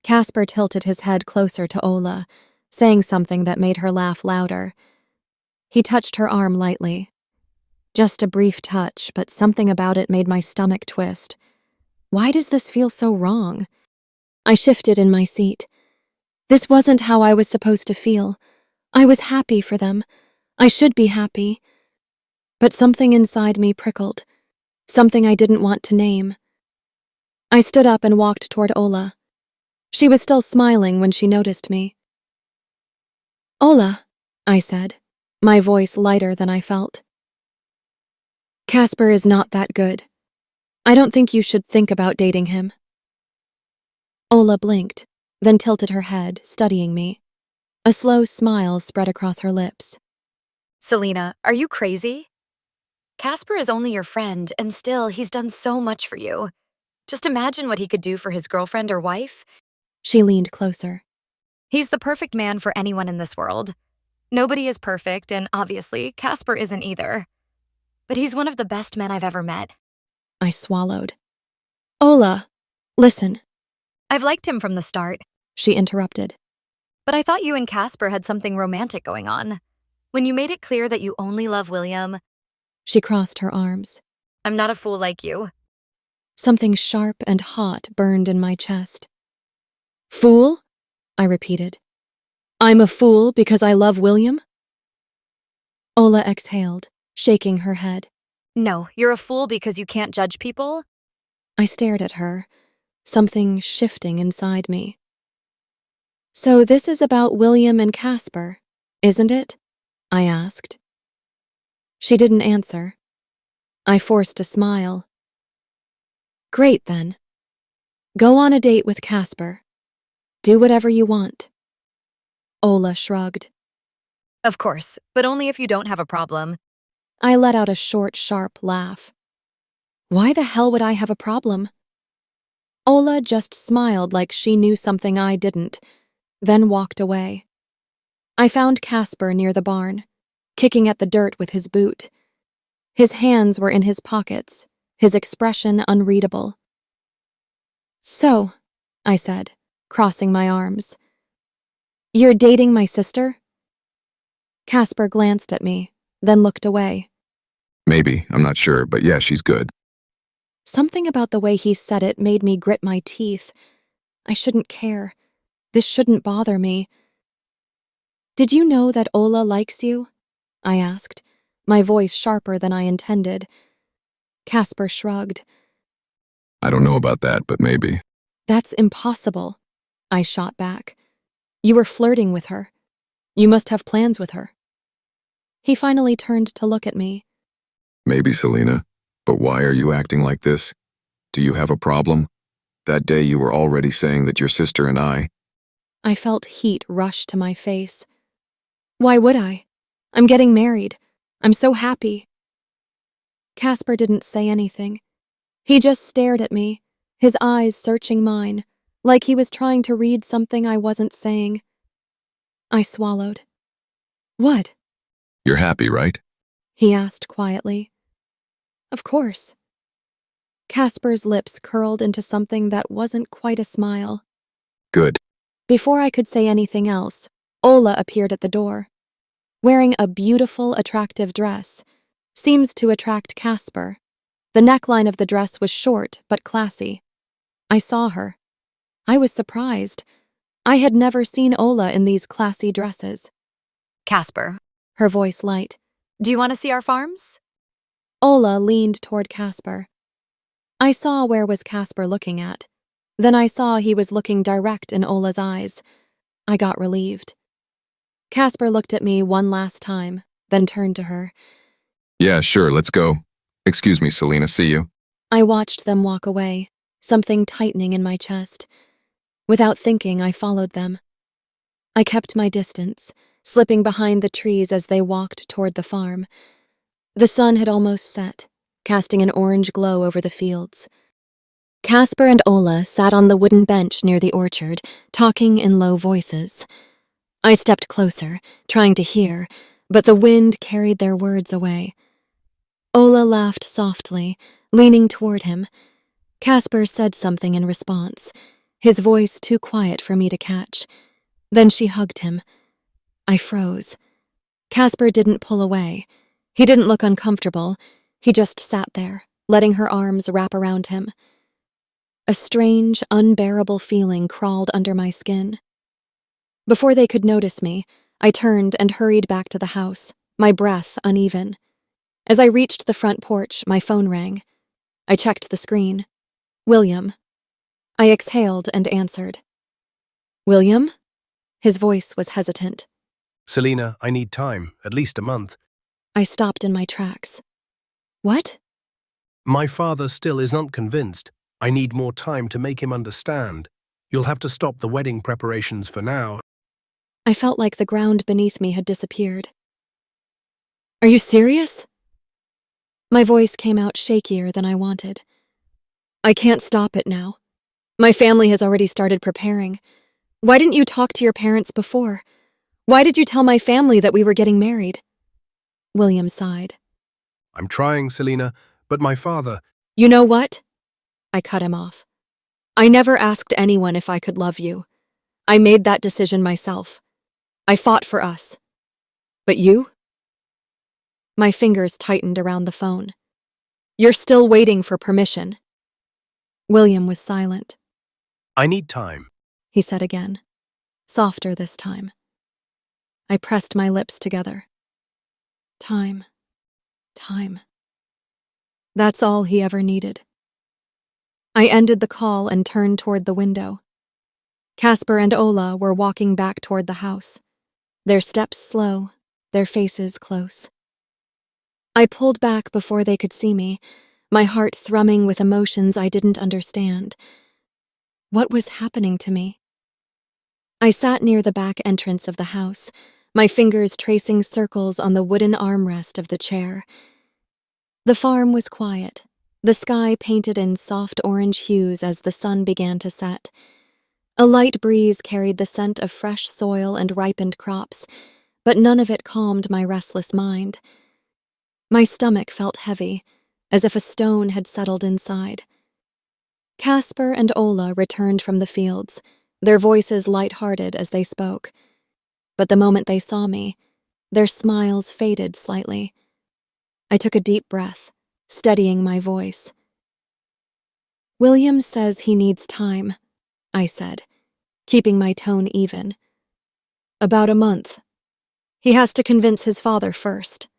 Casper tilted his head closer to Ola, saying something that made her laugh louder. He touched her arm lightly. Just a brief touch, but something about it made my stomach twist. Why does this feel so wrong? I shifted in my seat. This wasn't how I was supposed to feel. I was happy for them. I should be happy. But something inside me prickled. Something I didn't want to name. I stood up and walked toward Ola. She was still smiling when she noticed me. Ola, I said, my voice lighter than I felt. Casper is not that good. I don't think you should think about dating him. Ola blinked, then tilted her head, studying me. A slow smile spread across her lips. Selena, are you crazy? Casper is only your friend, and still, he's done so much for you. Just imagine what he could do for his girlfriend or wife. She leaned closer. He's the perfect man for anyone in this world. Nobody is perfect, and obviously, Casper isn't either. But he's one of the best men I've ever met. I swallowed. Ola, listen. I've liked him from the start. She interrupted. But I thought you and Casper had something romantic going on. When you made it clear that you only love William, She crossed her arms. I'm not a fool like you. Something sharp and hot burned in my chest. Fool? I repeated. I'm a fool because I love William? Ola exhaled, shaking her head. No, you're a fool because you can't judge people. I stared at her, something shifting inside me. So this is about William and Casper, isn't it? I asked. She didn't answer. I forced a smile. Great, then. Go on a date with Casper. Do whatever you want. Ola shrugged. Of course, but only if you don't have a problem. I let out a short, sharp laugh. Why the hell would I have a problem? Ola just smiled like she knew something I didn't, then walked away. I found Casper near the barn, kicking at the dirt with his boot. His hands were in his pockets, his expression unreadable. So, I said, crossing my arms. You're dating my sister? Casper glanced at me, then looked away. Maybe, I'm not sure, but yeah, she's good. Something about the way he said it made me grit my teeth. I shouldn't care. This shouldn't bother me. Did you know that Ola likes you? I asked, my voice sharper than I intended. Casper shrugged. I don't know about that, but maybe. That's impossible, I shot back. You were flirting with her. You must have plans with her. He finally turned to look at me. Maybe, Selena. But why are you acting like this? Do you have a problem? That day you were already saying that your sister and I felt heat rush to my face. Why would I? I'm getting married. I'm so happy. Casper didn't say anything. He just stared at me, his eyes searching mine, like he was trying to read something I wasn't saying. I swallowed. What? You're happy, right? He asked quietly. Of course. Casper's lips curled into something that wasn't quite a smile. Good. Before I could say anything else, Ola appeared at the door. Wearing a beautiful, attractive dress. Seems to attract Casper. The neckline of the dress was short but classy. I saw her. I was surprised. I had never seen Ola in these classy dresses. Casper, Her voice light. do you want to see our farms? Ola leaned toward Casper. I saw where was Casper looking at. Then I saw he was looking direct in Ola's eyes. I got relieved. Casper looked at me one last time, then turned to her. Yeah, sure, let's go. Excuse me, Selena, see you. I watched them walk away, something tightening in my chest. Without thinking, I followed them. I kept my distance, slipping behind the trees as they walked toward the farm. The sun had almost set, casting an orange glow over the fields. Casper and Ola sat on the wooden bench near the orchard, talking in low voices. I stepped closer, trying to hear, but the wind carried their words away. Ola laughed softly, leaning toward him. Casper said something in response, his voice too quiet for me to catch. Then she hugged him. I froze. Casper didn't pull away. He didn't look uncomfortable. He just sat there, letting her arms wrap around him. A strange, unbearable feeling crawled under my skin. Before they could notice me, I turned and hurried back to the house, my breath uneven. As I reached the front porch, my phone rang. I checked the screen. William. I exhaled and answered. William? His voice was hesitant. Selena, I need time, at least a month. I stopped in my tracks. What? My father still is not convinced. I need more time to make him understand. You'll have to stop the wedding preparations for now. I felt like the ground beneath me had disappeared. Are you serious? My voice came out shakier than I wanted. I can't stop it now. My family has already started preparing. Why didn't you talk to your parents before? Why did you tell my family that we were getting married? William sighed. I'm trying, Selena, but my father... You know what? I cut him off. I never asked anyone if I could love you. I made that decision myself. I fought for us. But you? My fingers tightened around the phone. You're still waiting for permission. William was silent. I need time. He said again, softer this time. I pressed my lips together. Time. Time. That's all he ever needed. I ended the call and turned toward the window. Casper and Ola were walking back toward the house, their steps slow, their faces close. I pulled back before they could see me, my heart thrumming with emotions I didn't understand. What was happening to me? I sat near the back entrance of the house, my fingers tracing circles on the wooden armrest of the chair. The farm was quiet, the sky painted in soft orange hues as the sun began to set. A light breeze carried the scent of fresh soil and ripened crops, but none of it calmed my restless mind. My stomach felt heavy, as if a stone had settled inside. Casper and Ola returned from the fields, their voices light-hearted as they spoke. But the moment they saw me, their smiles faded slightly. I took a deep breath, steadying my voice. "William says he needs time," I said, keeping my tone even. "About a month. He has to convince his father first."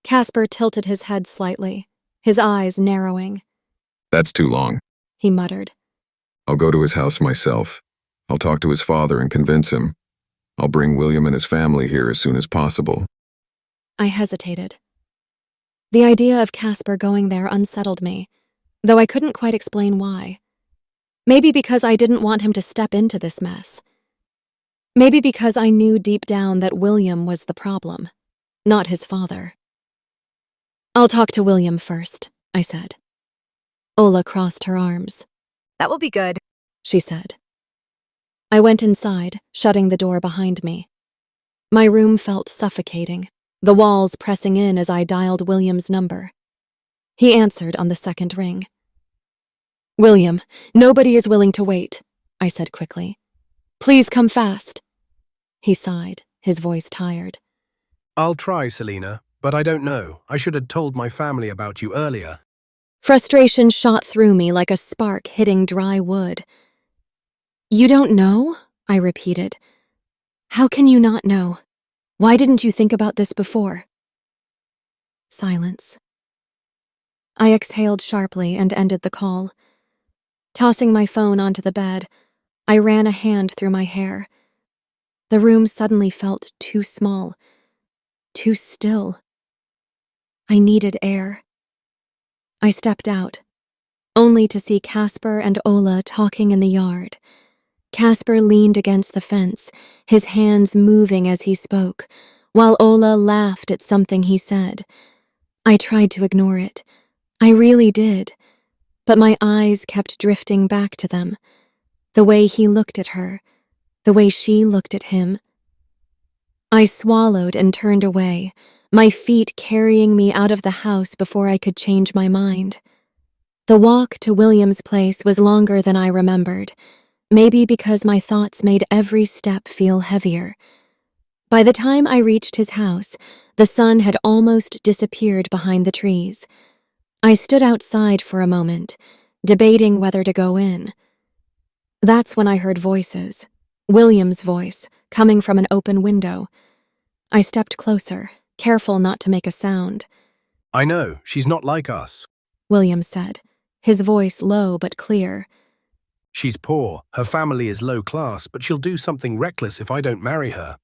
Casper tilted his head slightly, his eyes narrowing. That's too long. He muttered. I'll go to his house myself. I'll talk to his father and convince him. I'll bring William and his family here as soon as possible. I hesitated. The idea of Casper going there unsettled me, though I couldn't quite explain why. Maybe because I didn't want him to step into this mess. Maybe because I knew deep down that William was the problem, not his father. "I'll talk to William first," I said. Ola crossed her arms. That will be good. She said. I went inside, shutting the door behind me. My room felt suffocating, the walls pressing in as I dialed William's number. He answered on the second ring. "William, nobody is willing to wait," I said quickly. "Please come fast." He sighed, his voice tired. I'll try, Selina, but I don't know. I should have told my family about you earlier. Frustration shot through me like a spark hitting dry wood. "You don't know?" I repeated. "How can you not know? Why didn't you think about this before?" Silence. I exhaled sharply and ended the call. Tossing my phone onto the bed, I ran a hand through my hair. The room suddenly felt too small, too still. I needed air. I stepped out, only to see Casper and Ola talking in the yard. Casper leaned against the fence, his hands moving as he spoke, while Ola laughed at something he said. I tried to ignore it. I really did. But my eyes kept drifting back to them. The way he looked at her, the way she looked at him. I swallowed and turned away, my feet carrying me out of the house before I could change my mind. The walk to William's place was longer than I remembered, maybe because my thoughts made every step feel heavier. By the time I reached his house, the sun had almost disappeared behind the trees. I stood outside for a moment, debating whether to go in. That's when I heard voices, William's voice, coming from an open window. I stepped closer, careful not to make a sound. I know, she's not like us. William said, his voice low but clear. She's poor, her family is low class, but she'll do something reckless if I don't marry her.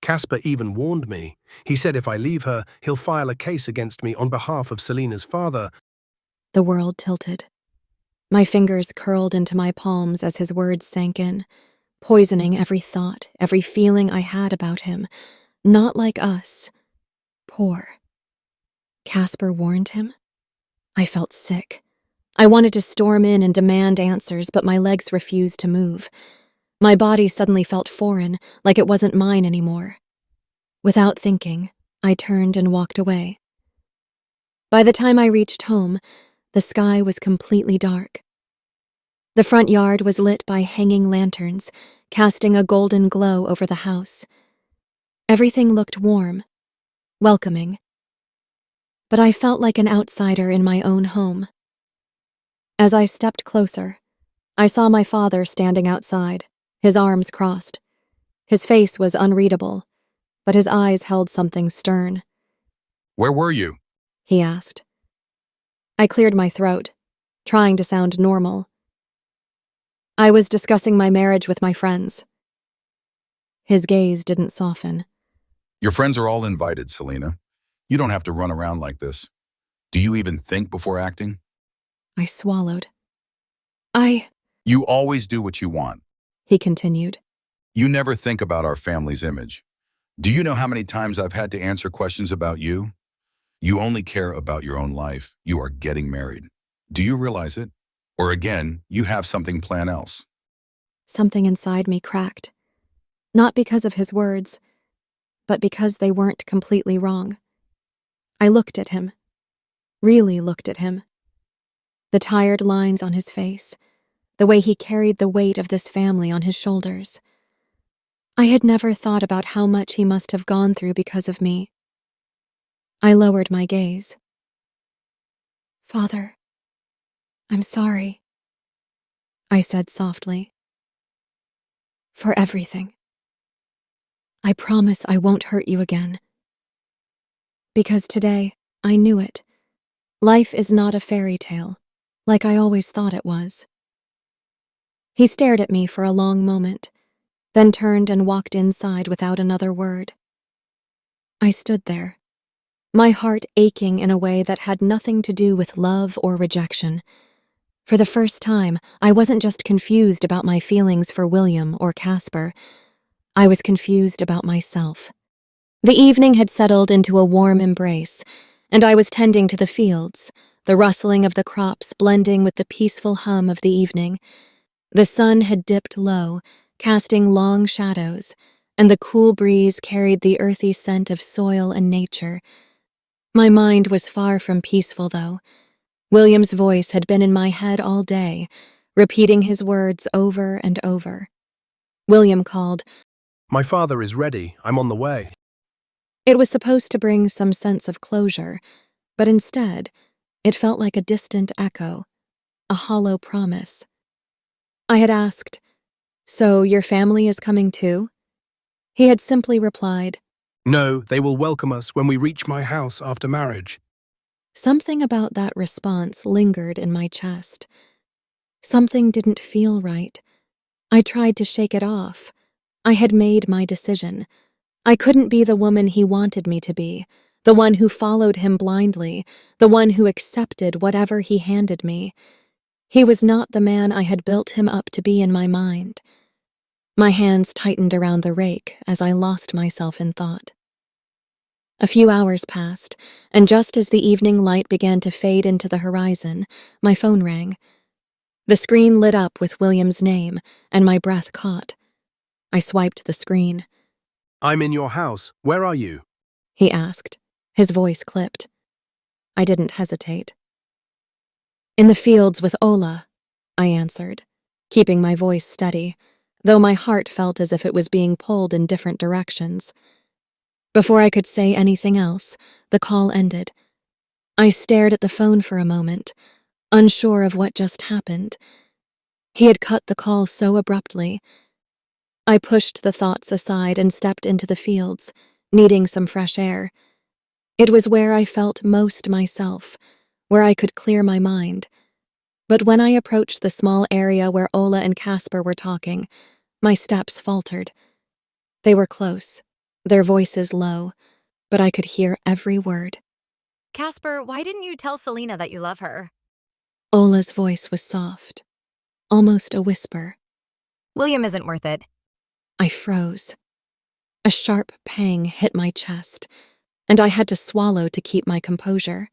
Casper even warned me. He said if I leave her, he'll file a case against me on behalf of Selina's father. The world tilted. My fingers curled into my palms as his words sank in, poisoning every thought, every feeling I had about him. Not like us. Poor. Casper warned him? I felt sick. I wanted to storm in and demand answers, but my legs refused to move. My body suddenly felt foreign, like it wasn't mine anymore. Without thinking, I turned and walked away. By the time I reached home, the sky was completely dark. The front yard was lit by hanging lanterns, casting a golden glow over the house. Everything looked warm, welcoming. But I felt like an outsider in my own home. As I stepped closer, I saw my father standing outside, his arms crossed. His face was unreadable, but his eyes held something stern. Where were you? He asked. I cleared my throat, trying to sound normal. I was discussing my marriage with my friends. His gaze didn't soften. Your friends are all invited, Selina. You don't have to run around like this. Do you even think before acting? I swallowed. You always do what you want. He continued. You never think about our family's image. Do you know how many times I've had to answer questions about you? You only care about your own life. You are getting married. Do you realize it? Or again, you have something planned else. Something inside me cracked. Not because of his words, but because they weren't completely wrong. I looked at him. Really looked at him. The tired lines on his face, the way he carried the weight of this family on his shoulders. I had never thought about how much he must have gone through because of me. I lowered my gaze. "Father, I'm sorry," I said softly. "For everything. I promise I won't hurt you again." Because today, I knew it. Life is not a fairy tale, like I always thought it was. He stared at me for a long moment, then turned and walked inside without another word. I stood there, my heart aching in a way that had nothing to do with love or rejection. For the first time, I wasn't just confused about my feelings for William or Casper. I was confused about myself. The evening had settled into a warm embrace, and I was tending to the fields, the rustling of the crops blending with the peaceful hum of the evening. The sun had dipped low, casting long shadows, and the cool breeze carried the earthy scent of soil and nature. My mind was far from peaceful, though. William's voice had been in my head all day, repeating his words over and over. William called. My father is ready. I'm on the way. It was supposed to bring some sense of closure, but instead, it felt like a distant echo, a hollow promise. I had asked, "So your family is coming too?" He had simply replied, No, they will welcome us when we reach my house after marriage. Something about that response lingered in my chest. Something didn't feel right. I tried to shake it off. I had made my decision. I couldn't be the woman he wanted me to be, the one who followed him blindly, the one who accepted whatever he handed me. He was not the man I had built him up to be in my mind. My hands tightened around the rake as I lost myself in thought. A few hours passed, and just as the evening light began to fade into the horizon, my phone rang. The screen lit up with William's name, and my breath caught. I swiped the screen. I'm in your house. Where are you? He asked, his voice clipped. I didn't hesitate. In the fields with Ola, I answered, keeping my voice steady, though my heart felt as if it was being pulled in different directions. Before I could say anything else, the call ended. I stared at the phone for a moment, unsure of what just happened. He had cut the call so abruptly. I pushed the thoughts aside and stepped into the fields, needing some fresh air. It was where I felt most myself, where I could clear my mind. But when I approached the small area where Ola and Casper were talking, my steps faltered. They were close, their voices low, but I could hear every word. Casper, why didn't you tell Selena that you love her? Ola's voice was soft, almost a whisper. William isn't worth it. I froze. A sharp pang hit my chest, and I had to swallow to keep my composure.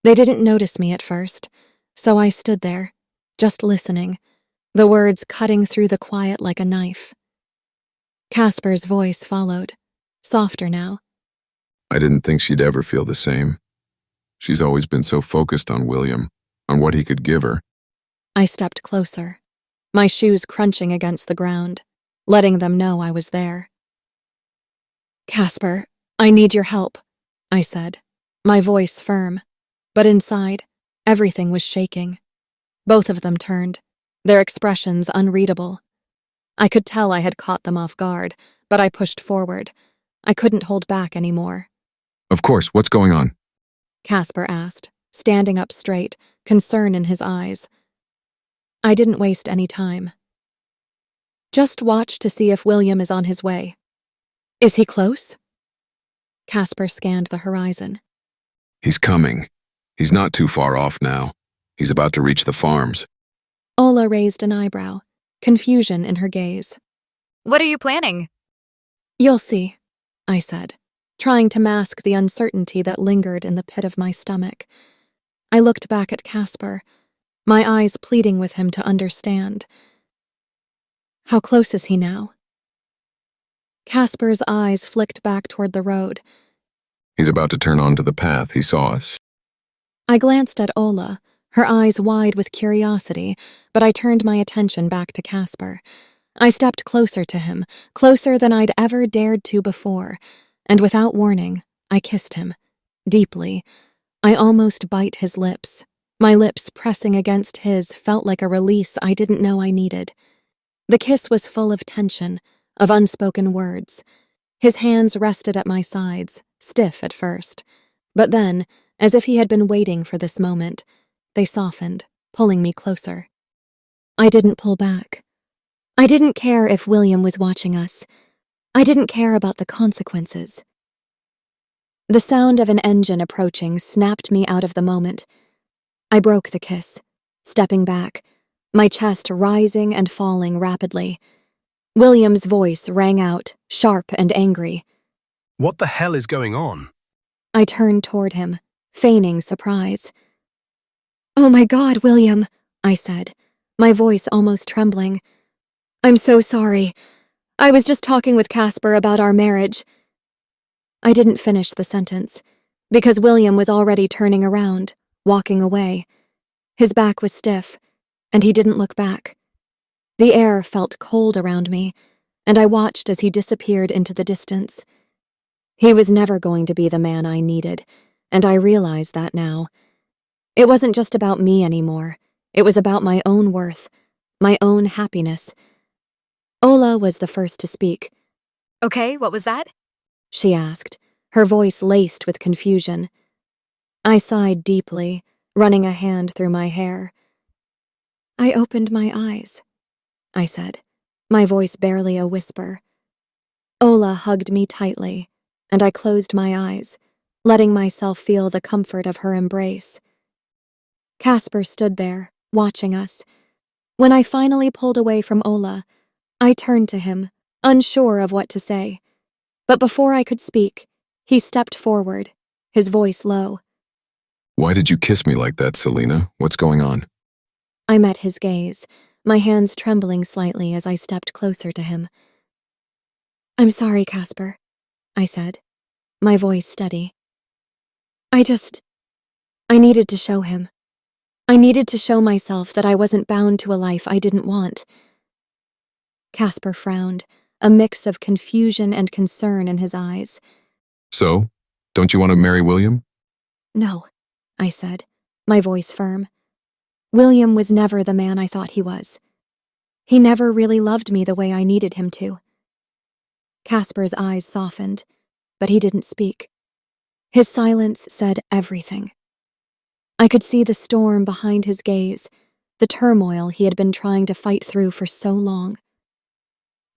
They didn't notice me at first, so I stood there, just listening, the words cutting through the quiet like a knife. Casper's voice followed, softer now. I didn't think she'd ever feel the same. She's always been so focused on William, on what he could give her. I stepped closer, my shoes crunching against the ground, letting them know I was there. "Casper, I need your help," I said, my voice firm, but inside, everything was shaking. Both of them turned, their expressions unreadable. I could tell I had caught them off guard, but I pushed forward. I couldn't hold back anymore. Of course, what's going on? Casper asked, standing up straight, concern in his eyes. I didn't waste any time. "Just watch to see if William is on his way." "Is he close?" Casper scanned the horizon. He's coming. He's not too far off now. He's about to reach the farms. Ola raised an eyebrow, confusion in her gaze. What are you planning? You'll see, I said, trying to mask the uncertainty that lingered in the pit of my stomach. I looked back at Casper, my eyes pleading with him to understand. How close is he now? Casper's eyes flicked back toward the road. He's about to turn onto the path. He saw us. I glanced at Ola, her eyes wide with curiosity, but I turned my attention back to Casper. I stepped closer to him, closer than I'd ever dared to before, and without warning, I kissed him. Deeply. I almost bite his lips. My lips pressing against his felt like a release I didn't know I needed. The kiss was full of tension, of unspoken words. His hands rested at my sides, stiff at first. But then, as if he had been waiting for this moment, they softened, pulling me closer. I didn't pull back. I didn't care if William was watching us. I didn't care about the consequences. The sound of an engine approaching snapped me out of the moment. I broke the kiss, stepping back, my chest rising and falling rapidly. William's voice rang out, sharp and angry. What the hell is going on? I turned toward him, feigning surprise. "Oh my God, William," I said, my voice almost trembling. "I'm so sorry. I was just talking with Casper about our marriage." I didn't finish the sentence, because William was already turning around, walking away. His back was stiff, and he didn't look back. The air felt cold around me, and I watched as he disappeared into the distance. He was never going to be the man I needed, and I realized that now. It wasn't just about me anymore. It was about my own worth, my own happiness. Ola was the first to speak. Okay, what was that? She asked, her voice laced with confusion. I sighed deeply, running a hand through my hair. "I opened my eyes," I said, my voice barely a whisper. Ola hugged me tightly, and I closed my eyes, letting myself feel the comfort of her embrace. Casper stood there, watching us. When I finally pulled away from Ola, I turned to him, unsure of what to say. But before I could speak, he stepped forward, his voice low. Why did you kiss me like that, Selena? What's going on? I met his gaze, my hands trembling slightly as I stepped closer to him. "I'm sorry, Casper," I said, my voice steady. I needed to show him. I needed to show myself that I wasn't bound to a life I didn't want." Casper frowned, a mix of confusion and concern in his eyes. So, don't you want to marry William? "No," I said, my voice firm. "William was never the man I thought he was. He never really loved me the way I needed him to." Casper's eyes softened, but he didn't speak. His silence said everything. I could see the storm behind his gaze, the turmoil he had been trying to fight through for so long.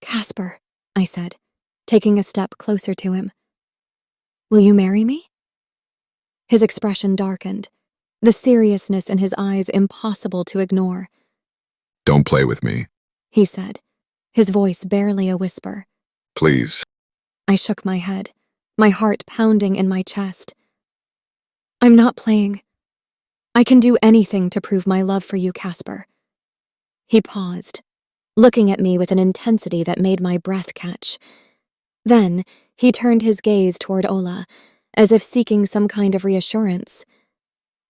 "Casper," I said, taking a step closer to him. "Will you marry me?" His expression darkened, the seriousness in his eyes impossible to ignore. Don't play with me. He said, his voice barely a whisper. Please. I shook my head, my heart pounding in my chest. "I'm not playing. I can do anything to prove my love for you, Casper." He paused, looking at me with an intensity that made my breath catch. Then he turned his gaze toward Ola, as if seeking some kind of reassurance.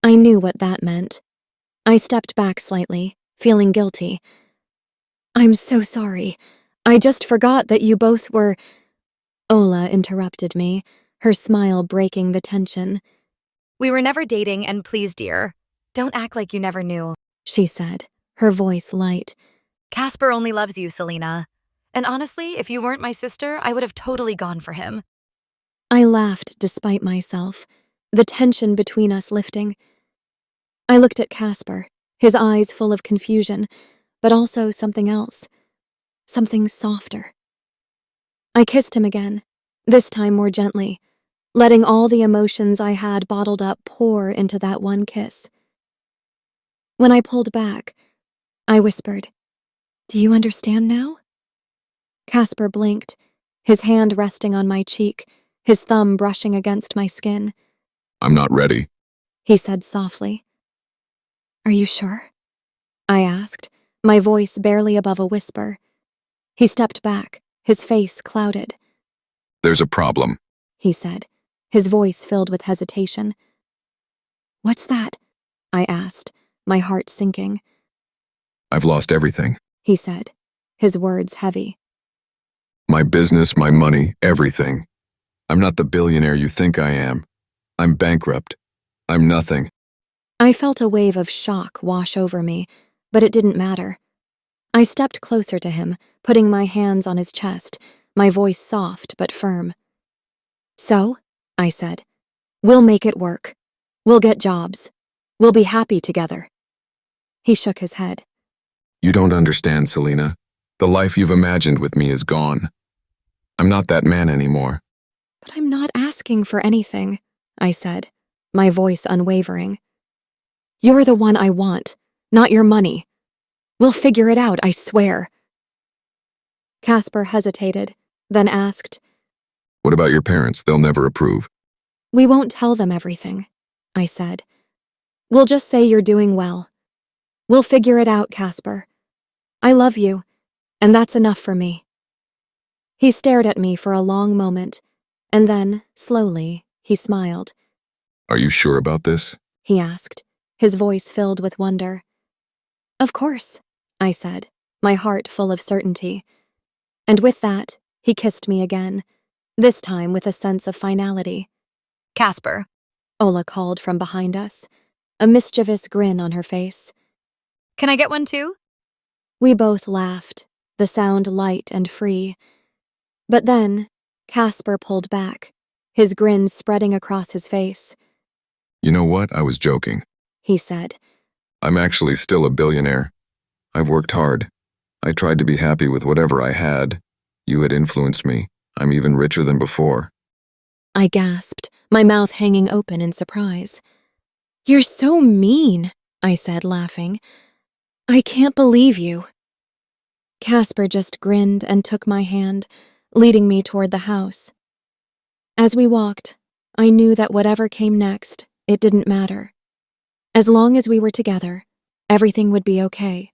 I knew what that meant. I stepped back slightly, feeling guilty. "I'm so sorry. I just forgot that you both were—" Ola interrupted me, her smile breaking the tension. "We were never dating, and please, dear, don't act like you never knew," she said, her voice light. "Casper only loves you, Selena. And honestly, if you weren't my sister, I would have totally gone for him." I laughed despite myself, the tension between us lifting. I looked at Casper, his eyes full of confusion, but also something else, something softer. I kissed him again, this time more gently, letting all the emotions I had bottled up pour into that one kiss. When I pulled back, I whispered, "Do you understand now?" Casper blinked, his hand resting on my cheek, his thumb brushing against my skin. I'm not ready. He said softly. Are you sure? I asked, my voice barely above a whisper. He stepped back, his face clouded. There's a problem. He said, his voice filled with hesitation. What's that? I asked, my heart sinking. I've lost everything. He said, his words heavy. My business, my money, everything. I'm not the billionaire you think I am. I'm bankrupt. I'm nothing. I felt a wave of shock wash over me, but it didn't matter. I stepped closer to him, putting my hands on his chest, my voice soft but firm. So, I said, we'll make it work. We'll get jobs. We'll be happy together. He shook his head. You don't understand, Selena. The life you've imagined with me is gone. I'm not that man anymore. But I'm not asking for anything, I said, my voice unwavering. You're the one I want, not your money. We'll figure it out, I swear. Casper hesitated, then asked, What about your parents? They'll never approve. We won't tell them everything, I said. We'll just say you're doing well. We'll figure it out, Casper. I love you, and that's enough for me. He stared at me for a long moment, and then, slowly, he smiled. Are you sure about this? He asked, his voice filled with wonder. Of course, I said, my heart full of certainty. And with that, he kissed me again, this time with a sense of finality. Casper. Ola called from behind us, a mischievous grin on her face. Can I get one too? We both laughed, the sound light and free. But then, Casper pulled back, his grin spreading across his face. You know what? I was joking. He said. I'm actually still a billionaire. I've worked hard. I tried to be happy with whatever I had. You had influenced me. I'm even richer than before. I gasped, my mouth hanging open in surprise. You're so mean, I said, laughing. I can't believe you. Casper just grinned and took my hand, leading me toward the house. As we walked, I knew that whatever came next, it didn't matter. As long as we were together, everything would be okay.